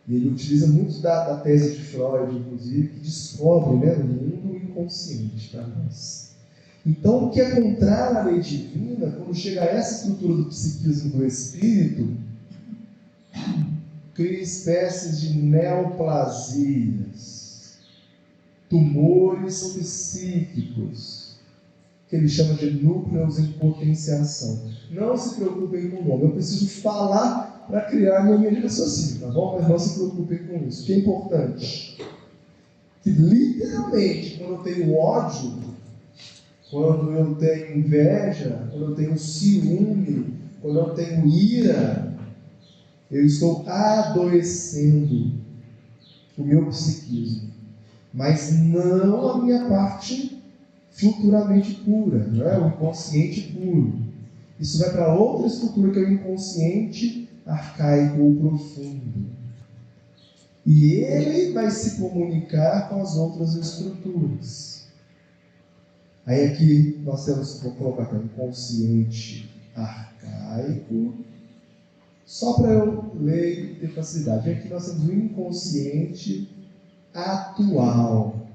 E ele utiliza muito da tese de Freud, inclusive, que descobre, né, o mundo inconsciente para nós. Então, o que é contrário à lei divina, quando chega a essa estrutura do psiquismo do espírito, cria espécies de neoplasias, tumores psíquicos, que ele chama de núcleos em potenciação. Não se preocupem com o nome, eu preciso falar para criar minha linha de raciocínio, tá bom? Mas não se preocupem com isso. O que é importante? Que literalmente, quando eu tenho ódio, quando eu tenho inveja, quando eu tenho ciúme, quando eu tenho ira, eu estou adoecendo o meu psiquismo, mas não a minha parte futuramente pura, não é? O inconsciente puro. Isso vai para outra estrutura que é o inconsciente arcaico ou profundo. E ele vai se comunicar com as outras estruturas. Aí aqui nós temos, vou colocar aqui, um inconsciente arcaico, só para eu ler e ter facilidade. Aqui nós temos o inconsciente atual,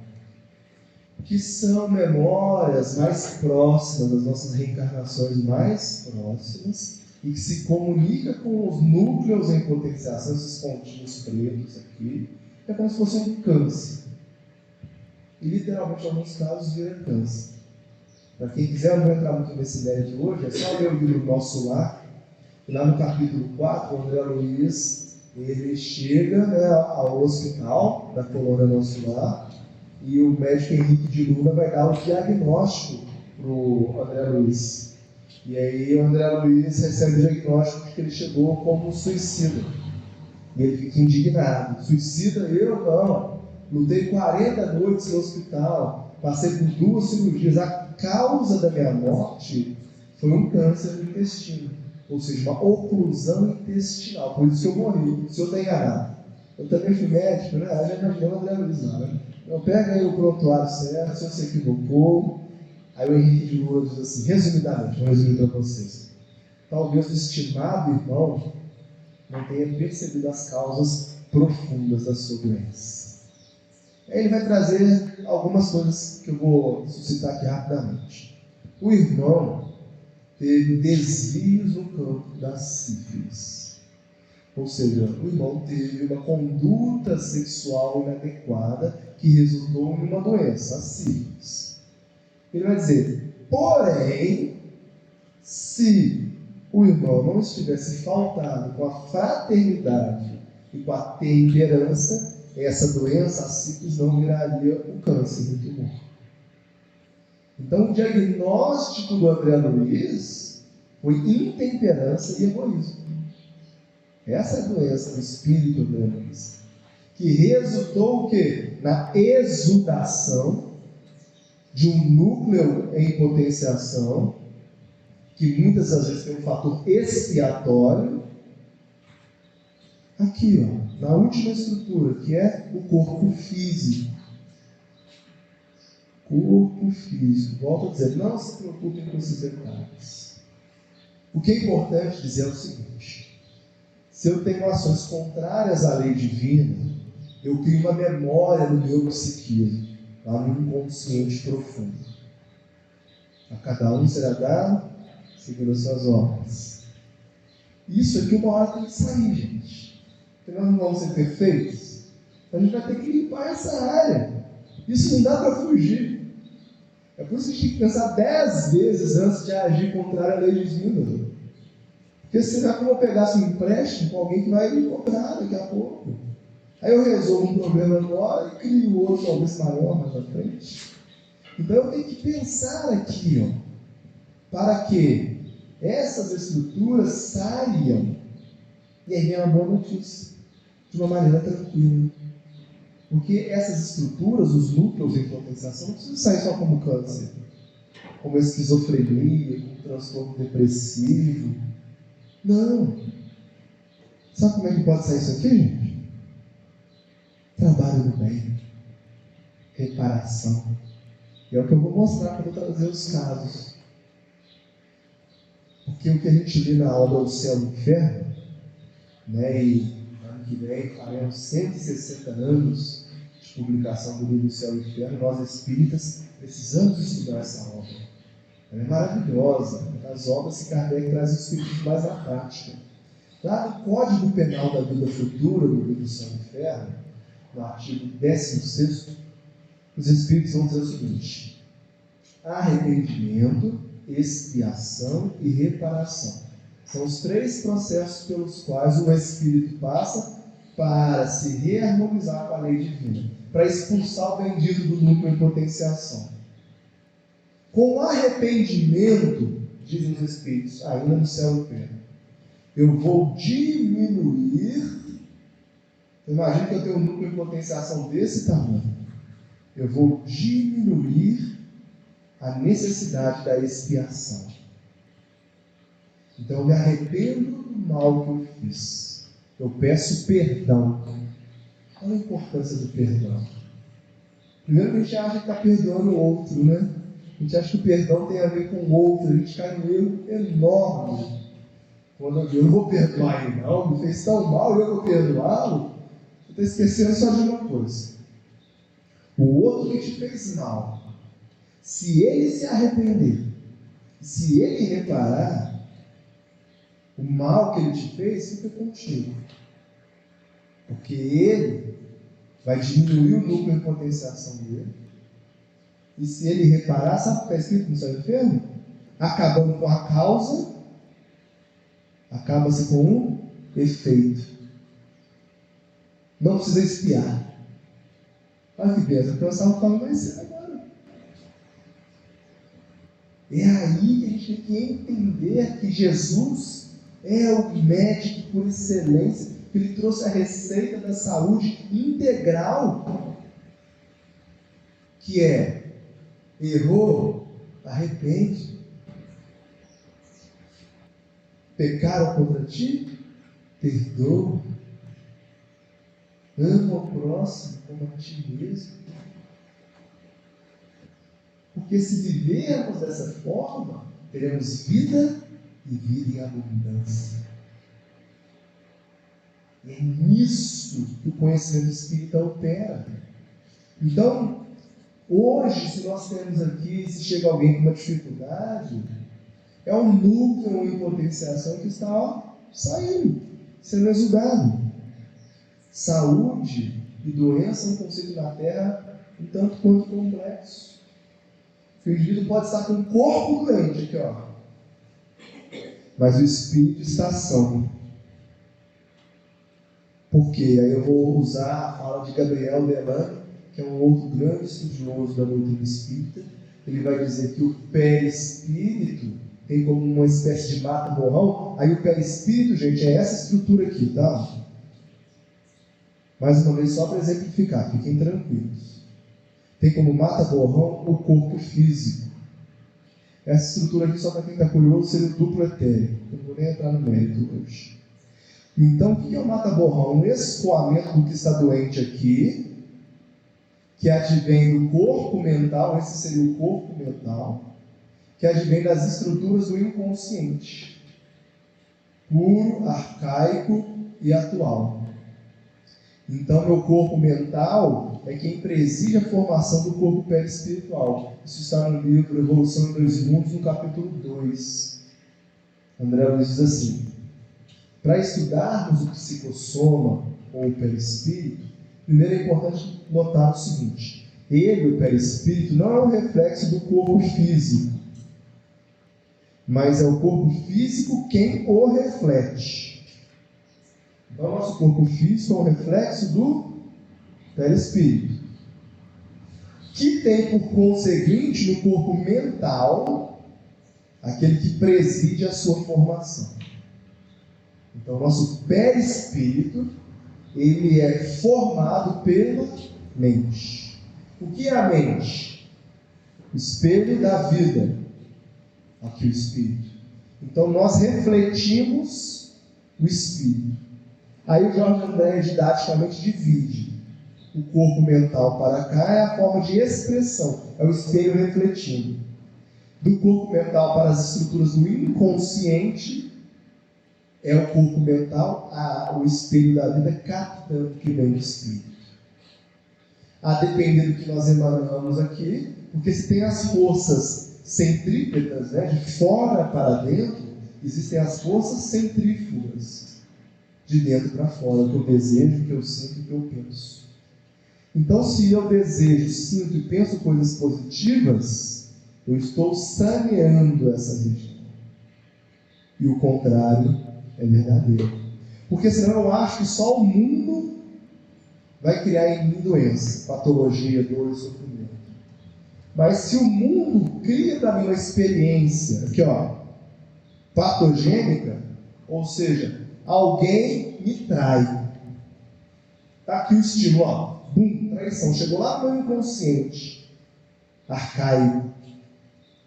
que são memórias mais próximas das nossas reencarnações mais próximas e que se comunica com os núcleos em potenciação, esses pontinhos pretos aqui. É como se fosse um câncer. E literalmente, em alguns casos, vira câncer. Para quem quiser, eu não vou entrar muito nessa ideia de hoje, é só ler o livro Nosso Lar. E lá no capítulo 4, o André Luiz, ele chega, né, ao hospital da colônia Nosso Lar, e o médico Henrique de Luna vai dar o diagnóstico para o André Luiz. E aí o André Luiz recebe o diagnóstico de que ele chegou como suicida. E ele fica indignado. Suicida? Eu não. Lutei 40 noites no hospital, passei por 2 cirurgias. A causa da minha morte foi um câncer no intestino, ou seja, uma oclusão intestinal. Por isso que eu morri. O senhor está enganado. Eu também fui médico, né? A gente imaginou o André Luiz lá, né? Então pega aí o prontuário certo, se você equivocou. Aí o Henrique de Lula diz assim, resumidamente, vou resumir para vocês. Talvez o estimado irmão não tenha percebido as causas profundas da sua doença. Aí ele vai trazer algumas coisas que eu vou suscitar aqui rapidamente. O irmão teve desvios no campo da sífilis. Ou seja, o irmão teve uma conduta sexual inadequada que resultou em uma doença, a sífilis. Ele vai dizer, porém, se o irmão não estivesse faltado com a fraternidade e com a temperança, essa doença, a sífilis, não viraria o câncer do tumor. Então, o diagnóstico do André Luiz foi intemperança e egoísmo. Essa é a doença do espírito André Luiz, que resultou o quê? Na exudação de um núcleo em potenciação, que muitas das vezes tem um fator expiatório, aqui, ó, na última estrutura, que é o corpo físico. Corpo físico. Volto a dizer, não se preocupem com esses detalhes. O que é importante dizer é o seguinte: se eu tenho ações contrárias à lei divina, eu crio uma memória no meu psiquismo, lá no inconsciente profundo. A cada um será dado segundo as suas obras. Isso aqui uma hora tem que sair, gente. Porque nós não vamos ser perfeitos. A gente vai ter que limpar essa área. Isso não dá para fugir. É por isso que a gente tem que pensar 10 vezes antes de agir contrário à lei divina. Porque senão é como eu pegasse um empréstimo com alguém que vai me cobrar daqui a pouco. Aí eu resolvo um problema agora e crio outro talvez maior mais à frente. Então eu tenho que pensar aqui, ó, para que essas estruturas saiam. E aí vem uma boa notícia, de uma maneira tranquila. Porque essas estruturas, os núcleos em potenciação, não precisam sair só como câncer, como esquizofrenia, como transtorno depressivo. Não. Sabe como é que pode sair isso aqui, gente? Trabalho no bem, reparação. E é o que eu vou mostrar quando eu trazer os casos. Porque o que a gente lê na obra do Céu e do Inferno, né, e ano que vem faremos 160 anos de publicação do livro do Céu e do Inferno, nós espíritas precisamos estudar essa obra. Ela é maravilhosa, as obras que Kardec traz os espíritos mais na prática. Lá no Código Penal da Vida Futura, do livro do Céu e do Inferno, no artigo 16º, os espíritos vão dizer o seguinte: arrependimento, expiação e reparação. São os 3 processos pelos quais o espírito passa para se reharmonizar com a lei divina, para expulsar o bendito do núcleo em potenciação. Com arrependimento, dizem os espíritos, ainda no céu e no inferno, eu vou diminuir. Imagina que eu tenho um núcleo em potenciação desse tamanho. Eu vou diminuir a necessidade da expiação. Então eu me arrependo do mal que eu fiz. Eu peço perdão. Qual a importância do perdão? Primeiro que a gente acha que está perdoando o outro, né? A gente acha que o perdão tem a ver com o outro. A gente cai num erro enorme. Quando eu não vou perdoar ele, não, me fez tão mal, eu vou perdoá-lo. Eu estou esquecendo só de uma coisa. O outro que te fez mal, se ele se arrepender, se ele reparar, o mal que ele te fez fica contigo. Porque ele vai diminuir o núcleo em potenciação dele. E se ele reparar, sabe o que está escrito no Céu e no Inferno? Acabando com a causa, acaba-se com o efeito. Não precisa expiar. Olha que beleza, eu estava falando mais cedo agora. É aí que a gente tem que entender que Jesus é o médico por excelência, que ele trouxe a receita da saúde integral, que é: errou, arrepende. Pecaram contra ti, perdoa. Ama o próximo como a ti mesmo. Porque se vivermos dessa forma, teremos vida e vida em abundância. E é nisso que o conhecimento espírita opera. Então, hoje, se nós temos aqui, se chega alguém com uma dificuldade, é um núcleo em potenciação que está saindo. sendo exudado. Saúde e doença é um conceito na Terra um tanto quanto complexo. O indivíduo pode estar com o corpo doente aqui, ó, mas o espírito está são. Por quê? Aí eu vou usar a fala de Gabriel Delan, que é um outro grande estudioso da doutrina espírita. Ele vai dizer que o perispírito tem como uma espécie de mata-borrão. Aí o perispírito, gente, é essa estrutura aqui, tá? Mais uma vez, só para exemplificar, fiquem tranquilos. Tem como mata-borrão o corpo físico. Essa estrutura aqui, só para quem está curioso, seria o duplo etéreo. Eu não vou nem entrar no mérito hoje. Então, o que é o mata-borrão? Um escoamento do que está doente aqui, que advém do corpo mental, esse seria o corpo mental, que advém das estruturas do inconsciente, puro, arcaico e atual. Então, meu corpo mental é quem preside a formação do corpo perispiritual. Isso está no livro Evolução em 2 Mundos, no capítulo 2. André Luiz diz assim: para estudarmos o psicossoma ou o perispírito, primeiro é importante notar o seguinte: ele, o perispírito, não é um reflexo do corpo físico, mas é o corpo físico quem o reflete. Então, nosso corpo físico é um reflexo do perispírito, que tem por conseguinte no corpo mental aquele que preside a sua formação. Então, o nosso perispírito, ele é formado pela mente. O que é a mente? O espelho da vida. Aqui o espírito. Então, nós refletimos o espírito. Aí o Jorge André didaticamente divide. O corpo mental para cá é a forma de expressão, é o espelho refletindo. Do corpo mental para as estruturas do inconsciente, é o corpo mental, o espelho da vida captando o que vem do espírito. A depender do que nós emanamos aqui, porque se tem as forças centrípetas, né, de fora para dentro, existem as forças centrífugas, de dentro para fora, o que eu desejo, o que eu sinto, o que eu penso. Então, se eu desejo, sinto e penso coisas positivas, eu estou saneando essa região. E o contrário é verdadeiro. Porque senão eu acho que só o mundo vai criar em mim doença, patologia, dor e sofrimento. Mas se o mundo cria para mim uma experiência, aqui ó, patogênica, ou seja, alguém me trai. Está aqui o estímulo, ó, bum, traição. Chegou lá no meu inconsciente arcaico.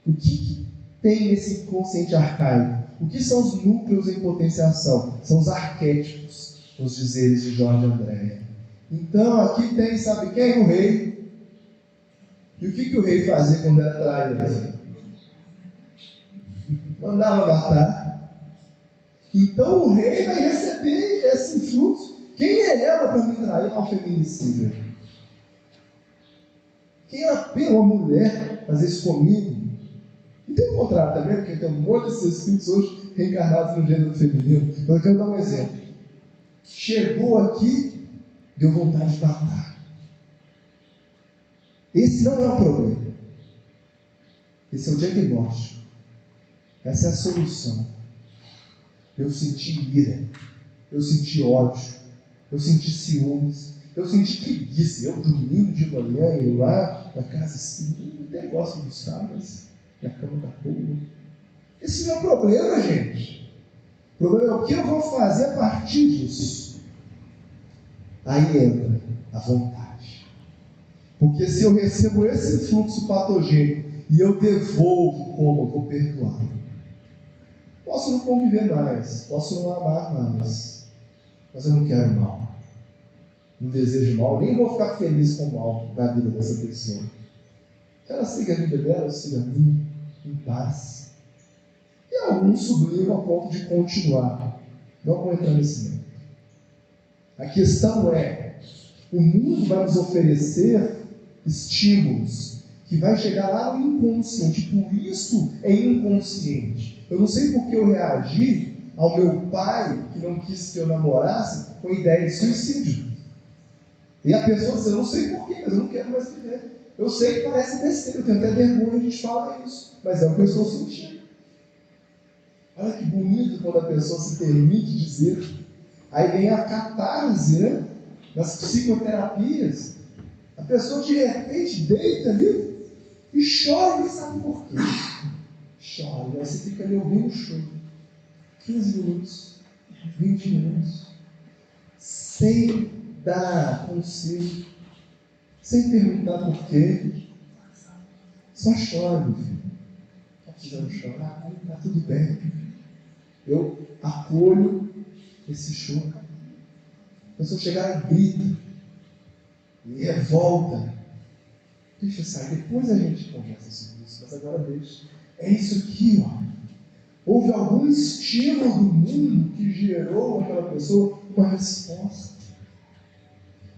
O que tem nesse inconsciente arcaico? O que são os núcleos em potenciação? São os arquétipos, os dizeres de Jorge André. Então, aqui tem, sabe quem? O rei. E o que o rei fazia quando era traído? Mandava matar. Então, o rei vai receber esse influxo. Quem é ela para me trair ao feminicídio? Quem é uma mulher fazer isso comigo? E tem o contrário também, porque tem um monte de espíritos hoje reencarnados no gênero feminino. Então, eu quero dar um exemplo. Chegou aqui, deu vontade de matar. Esse não é o problema. Esse é o diagnóstico. Essa é a solução. Eu senti ira. Eu senti ódio. Eu senti ciúmes. Eu senti preguiça. Eu domingo de manhã, eu lá na casa assim, eu até gosto de estar, mas minha cama está boa. Esse não é o problema, gente. O problema é o que eu vou fazer a partir disso. Aí entra a vontade. Porque se eu recebo esse fluxo patogênico e eu devolvo como? Eu vou perdoar. Posso não conviver mais, posso não amar mais, mas eu não quero mal. Não desejo mal, nem vou ficar feliz com o mal na vida dessa pessoa. Ela siga a vida dela, eu siga a minha, em paz. E alguns sublimam a ponto de continuar. Não vou entrar nesse momento. A questão é, o mundo vai nos oferecer estímulos que vai chegar lá no inconsciente. Por isso é inconsciente. Eu não sei porque eu reagi ao meu pai, que não quis que eu namorasse, com ideia de suicídio. E a pessoa diz, eu não sei porquê, mas eu não quero mais viver. Eu sei que parece besteira, eu tenho até vergonha de te falar isso, mas é o que eu estou sentindo. Olha que bonito quando a pessoa se permite dizer. Aí vem a catarse, né? Nas psicoterapias. A pessoa de repente deita ali e chora, e sabe por quê? Chora, aí você fica ali ouvindo o choro. 15 minutos, 20 minutos, sem dar conselho, sem perguntar por quê. Só chora, meu filho. Está precisando chorar? Está tudo bem. Eu acolho esse choro. A pessoa chegar e grita, e revolta. Deixa eu sair, depois a gente conversa sobre isso, mas agora deixa. É isso aqui, ó. Houve algum estímulo do mundo que gerou naquela pessoa uma resposta.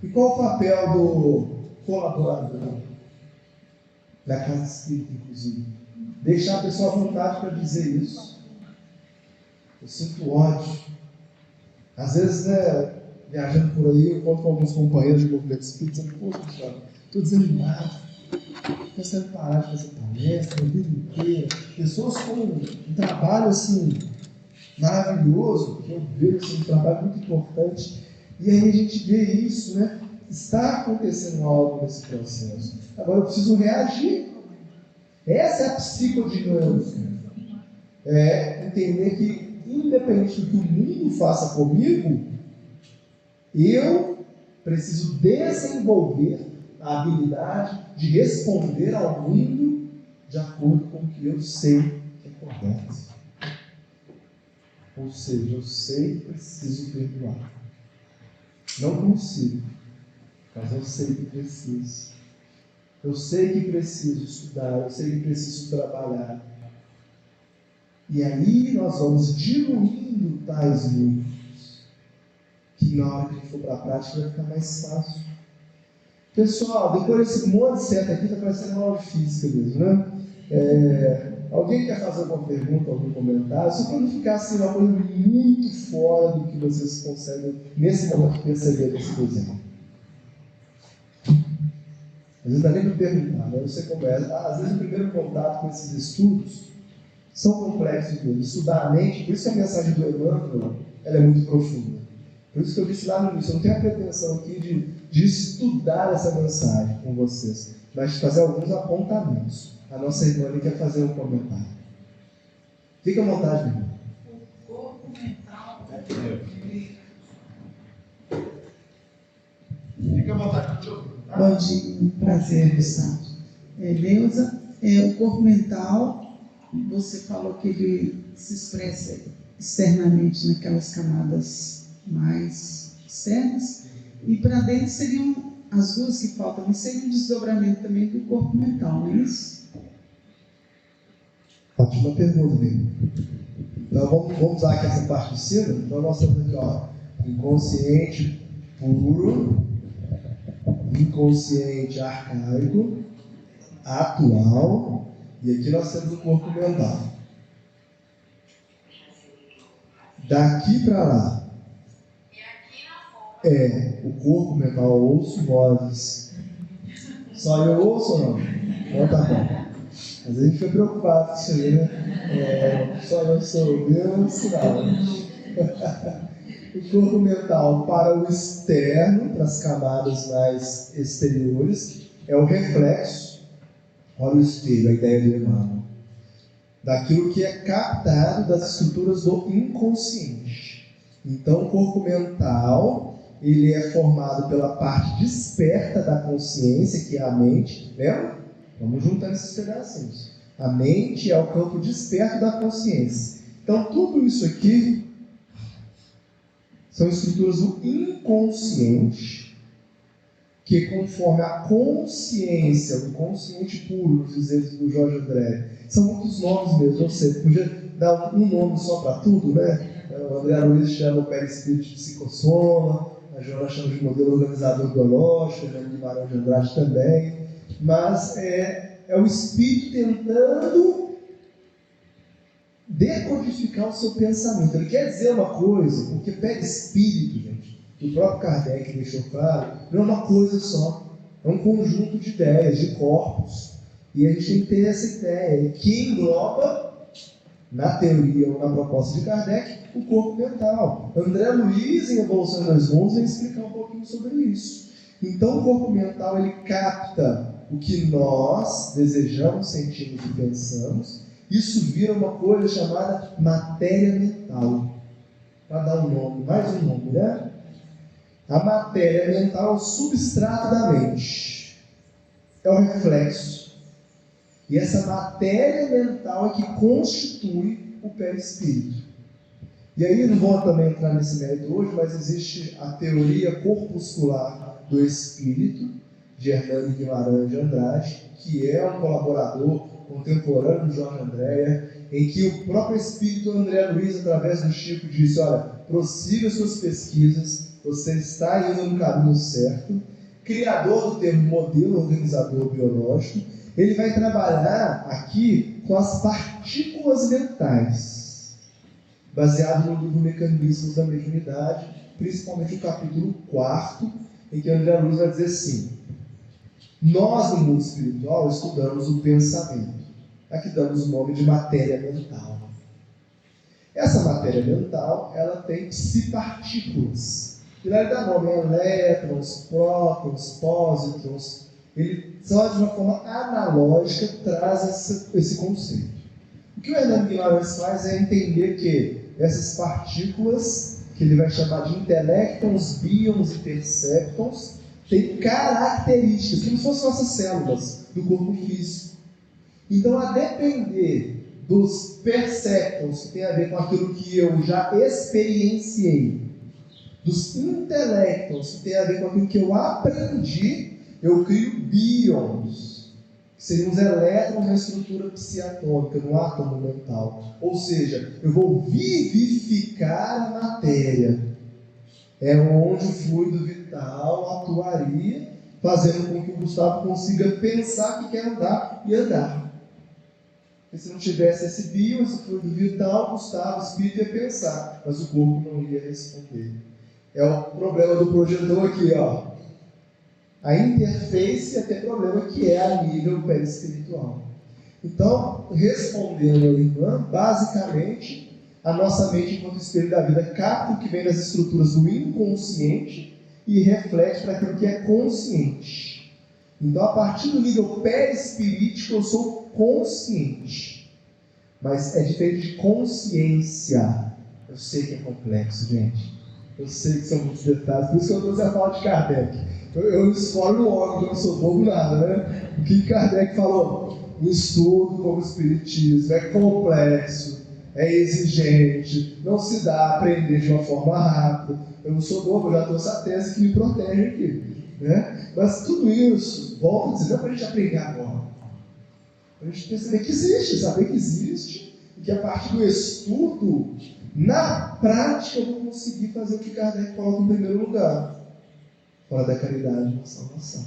E qual o papel do colaborador? Da casa espírita, inclusive. Deixar a pessoa à vontade para dizer isso. Eu sinto ódio. Às vezes, né, viajando por aí, eu conto com alguns companheiros de movimento espírita, dizendo, poxa, Gustavo, estou desanimado. Pensando em parar de fazer palestra, a vida inteira. Pessoas com um trabalho assim, maravilhoso, que eu vejo assim, um trabalho muito importante. E aí a gente vê isso, né? Está acontecendo algo nesse processo. Agora eu preciso reagir. Essa é a psicodinâmica. É entender que, independente do que o mundo faça comigo, eu preciso desenvolver a habilidade de responder ao mundo de acordo com o que eu sei que é correto. Ou seja, eu sei que preciso perdoar. Não consigo, mas eu sei que preciso. Eu sei que preciso estudar, eu sei que preciso trabalhar. E aí nós vamos diluindo tais mundos, que na hora que a gente for para a prática vai ficar mais fácil. Pessoal, depois desse monte de seta aqui, está parecendo uma aula de física mesmo, né? Alguém quer fazer alguma pergunta, algum comentário? Só para não ficar assim uma coisa muito fora do que vocês conseguem, nesse momento, perceber nesse desenho. Às vezes não dá nem para perguntar, né? Eu sei como é. Às vezes o primeiro contato com esses estudos são complexos mesmo. Estudar a mente, por isso que a mensagem do Emmanuel ela é muito profunda. Por isso que eu disse lá no início, eu não tenho a pretensão aqui de estudar essa mensagem com vocês, mas de fazer alguns apontamentos. A nossa irmã ali quer fazer um comentário. Fica à vontade, irmão. O corpo mental. Fica à vontade. Bom dia, prazer, Gustavo. Neuza, o corpo mental, você falou que ele se expressa externamente naquelas camadas mais externas, e para dentro seriam as duas que faltam, mas seria um desdobramento também do corpo mental, não é isso? Ótima pergunta, amigo. Então vamos usar aqui essa parte de cima. Então nós temos aqui, ó, inconsciente puro, inconsciente arcaico, atual, e aqui nós temos o corpo mental. Daqui para lá é o corpo mental, ouço vozes. Só eu ouço ou não? Então tá bom. Às vezes a gente fica preocupado com isso aí, né? Só eu sou ouvindo, sinal. O corpo mental para o externo, para as camadas mais exteriores, é o reflexo, olha o espelho, a ideia do Emmanuel, daquilo que é captado das estruturas do inconsciente. Então, o corpo mental, ele é formado pela parte desperta da consciência, que é a mente, lembra? Vamos juntar esses pedacinhos. A mente é o campo desperto da consciência. Então, tudo isso aqui são estruturas do inconsciente, que conforme a consciência, o consciente puro, nos dizeres do Jorge André, são muitos nomes mesmo, eu sei, podia dar um nome só para tudo, né? O André Luiz chama o perispírito de psicossoma, a Joana chama de modelo organizador biológico, o Guimarães de Andrade também, mas é o espírito tentando decodificar o seu pensamento. Ele quer dizer uma coisa, porque perispírito, gente, que o próprio Kardec deixou claro, não é uma coisa só. É um conjunto de ideias, de corpos. E a gente tem que ter essa ideia, que engloba, na teoria ou na proposta de Kardec, o corpo mental. André Luiz, em Evolução em 2 Mundos, vai explicar um pouquinho sobre isso. Então, o corpo mental, ele capta o que nós desejamos, sentimos e pensamos. Isso vira uma coisa chamada matéria mental. Para dar um nome, mais um nome, né? A matéria mental é o substrato da mente. É o reflexo. E essa matéria mental é que constitui o perispírito. E aí, não vou também entrar nesse mérito hoje, mas existe a teoria corpuscular do espírito, de Hernani Guimarães de Andrade, que é um colaborador contemporâneo de Jorge Andréa, em que o próprio espírito André Luiz, através do Chico, disse: olha, prossiga suas pesquisas, você está indo no caminho certo. Criador do termo modelo organizador biológico, ele vai trabalhar aqui com as partículas mentais, baseado no livro Mecanismos da Mediunidade, principalmente o capítulo 4, em que André Luiz vai dizer assim: nós no mundo espiritual estudamos o pensamento. Aqui damos o nome de matéria mental. Essa matéria mental, ela tem psipartículas. E lá ele dá nome a elétrons, prótons, pósitrons. Ele só de uma forma analógica traz esse conceito. O que o Hernani Guimarães faz é entender que essas partículas, que ele vai chamar de intelectons, bíons e perceptons, têm características, como se fossem nossas células do corpo físico. Então, a depender dos perceptons, que tem a ver com aquilo que eu já experienciei, dos intelectons, que tem a ver com aquilo que eu aprendi, eu crio bíons, que seriam os elétrons na estrutura psiatômica, no átomo mental. Ou seja, eu vou vivificar a matéria. É onde o fluido vital atuaria, fazendo com que o Gustavo consiga pensar que quer andar e andar. Porque se não tivesse esse bio, esse fluido vital, o Gustavo, o espírito ia pensar, mas o corpo não ia responder. É o problema do projetor aqui, ó. A interface ia ter problema, que é a nível perispiritual. Então, respondendo a irmã, basicamente, a nossa mente, enquanto espelho da vida, capta o que vem das estruturas do inconsciente e reflete para aquilo que é consciente. Então, a partir do nível perispirítico, eu sou consciente. Mas é diferente de consciência. Eu sei que é complexo, gente. Eu sei que são muitos detalhes. Por isso que eu trouxe a fala de Kardec. Eu escolho no órgão, eu não sou bobo nada, né? O que Kardec falou? O estudo como espiritismo é complexo, é exigente, não se dá a aprender de uma forma rápida. Eu não sou bobo, eu já trouxe a tese que me protege aqui, né? Mas tudo isso, volto a dizer, não é para a gente aprender agora. Para a gente perceber que existe, saber que existe, e que a partir do estudo, na prática, eu vou conseguir fazer o que Kardec coloca em primeiro lugar. Fora da caridade na salvação.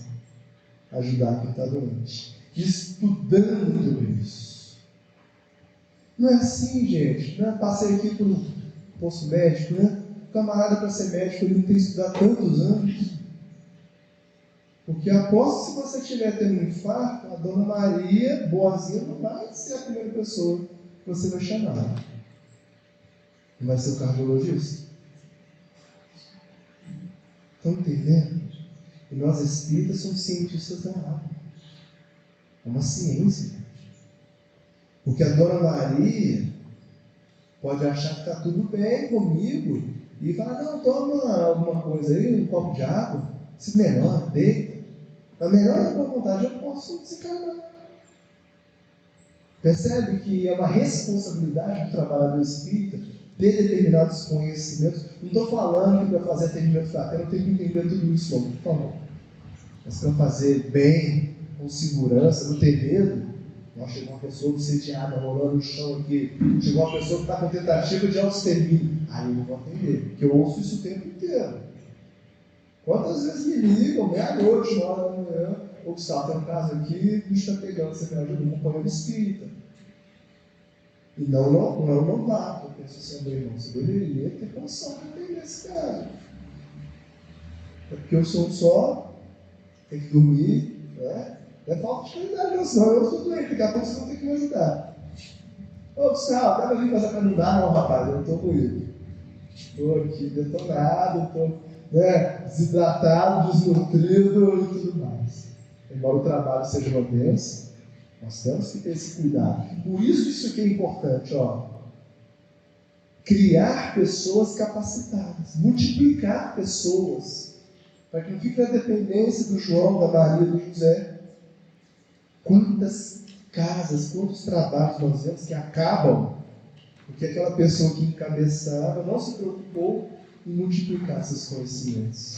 Ajudar quem está doente. Estudando isso. Não é assim, gente. Não é? Passei aqui por um posto médico, né? O camarada, para ser médico, ele não tem que estudar tantos anos. Porque aposto que se você estiver tendo um infarto, a Dona Maria, boazinha, não vai ser a primeira pessoa que você vai chamar. Não vai ser o cardiologista. Estão entendendo? E nós espíritas somos cientistas da alma. É uma ciência. Porque a Dona Maria pode achar que está tudo bem comigo e falar: não, toma alguma coisa aí, um copo de água, se melhor, deita. Na melhor da vontade eu posso desencarnar. Percebe que é uma responsabilidade do trabalhador espírita ter determinados conhecimentos. Não estou falando que para fazer atendimento fraterno tem que entender tudo isso, não estou falando. Mas para fazer bem, com segurança, não ter medo. Nós chegou uma pessoa obsediada, rolando no chão aqui. Chegou uma pessoa que está com tentativa de auto-extermínio. Aí eu não vou atender, porque eu ouço isso o tempo inteiro. Quantas vezes me ligam, meia-noite, 9 da manhã, o Gustavo, tem um caso aqui, o bicho está pegando, você me ajuda, um companheiro espírita. E não é um novato. Eu penso assim, meu irmão, você deveria ter condição de entender esse cara. É porque eu sou só, tem que dormir, né? Não é falta de qualidade, não, senão eu sou doente, daqui a pouco você vai ter que me ajudar. Ô, Gustavo, dá pra vir fazer pra não dar? Não, rapaz, eu tô ruído. Estou aqui detonado, estou desidratado, desnutrido e tudo mais. Embora o trabalho seja uma bênção, nós temos que ter esse cuidado. Por isso que é importante, ó. Criar pessoas capacitadas, multiplicar pessoas, para que não fique na dependência do João, da Maria, do José. Quantas casas, quantos trabalhos nós vemos que acabam porque aquela pessoa que encabeçava não se preocupou em multiplicar seus conhecimentos.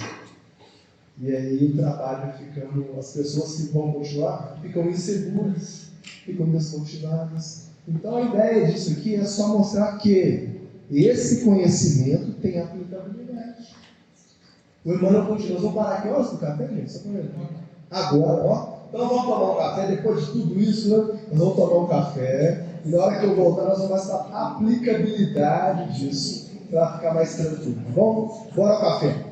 E aí o trabalho vai ficando, as pessoas que vão continuar ficam inseguras, ficam desmotivadas. Então a ideia disso aqui é só mostrar que esse conhecimento tem aplicabilidade. O Emmanuel continua. Nós vamos parar aqui horas do café, gente? Só para agora, ó. Então vamos tomar um café. Depois de tudo isso, né, nós vamos tomar um café. E na hora que eu voltar, nós vamos mostrar a aplicabilidade disso para ficar mais tranquilo. Tá bom? Bora ao café.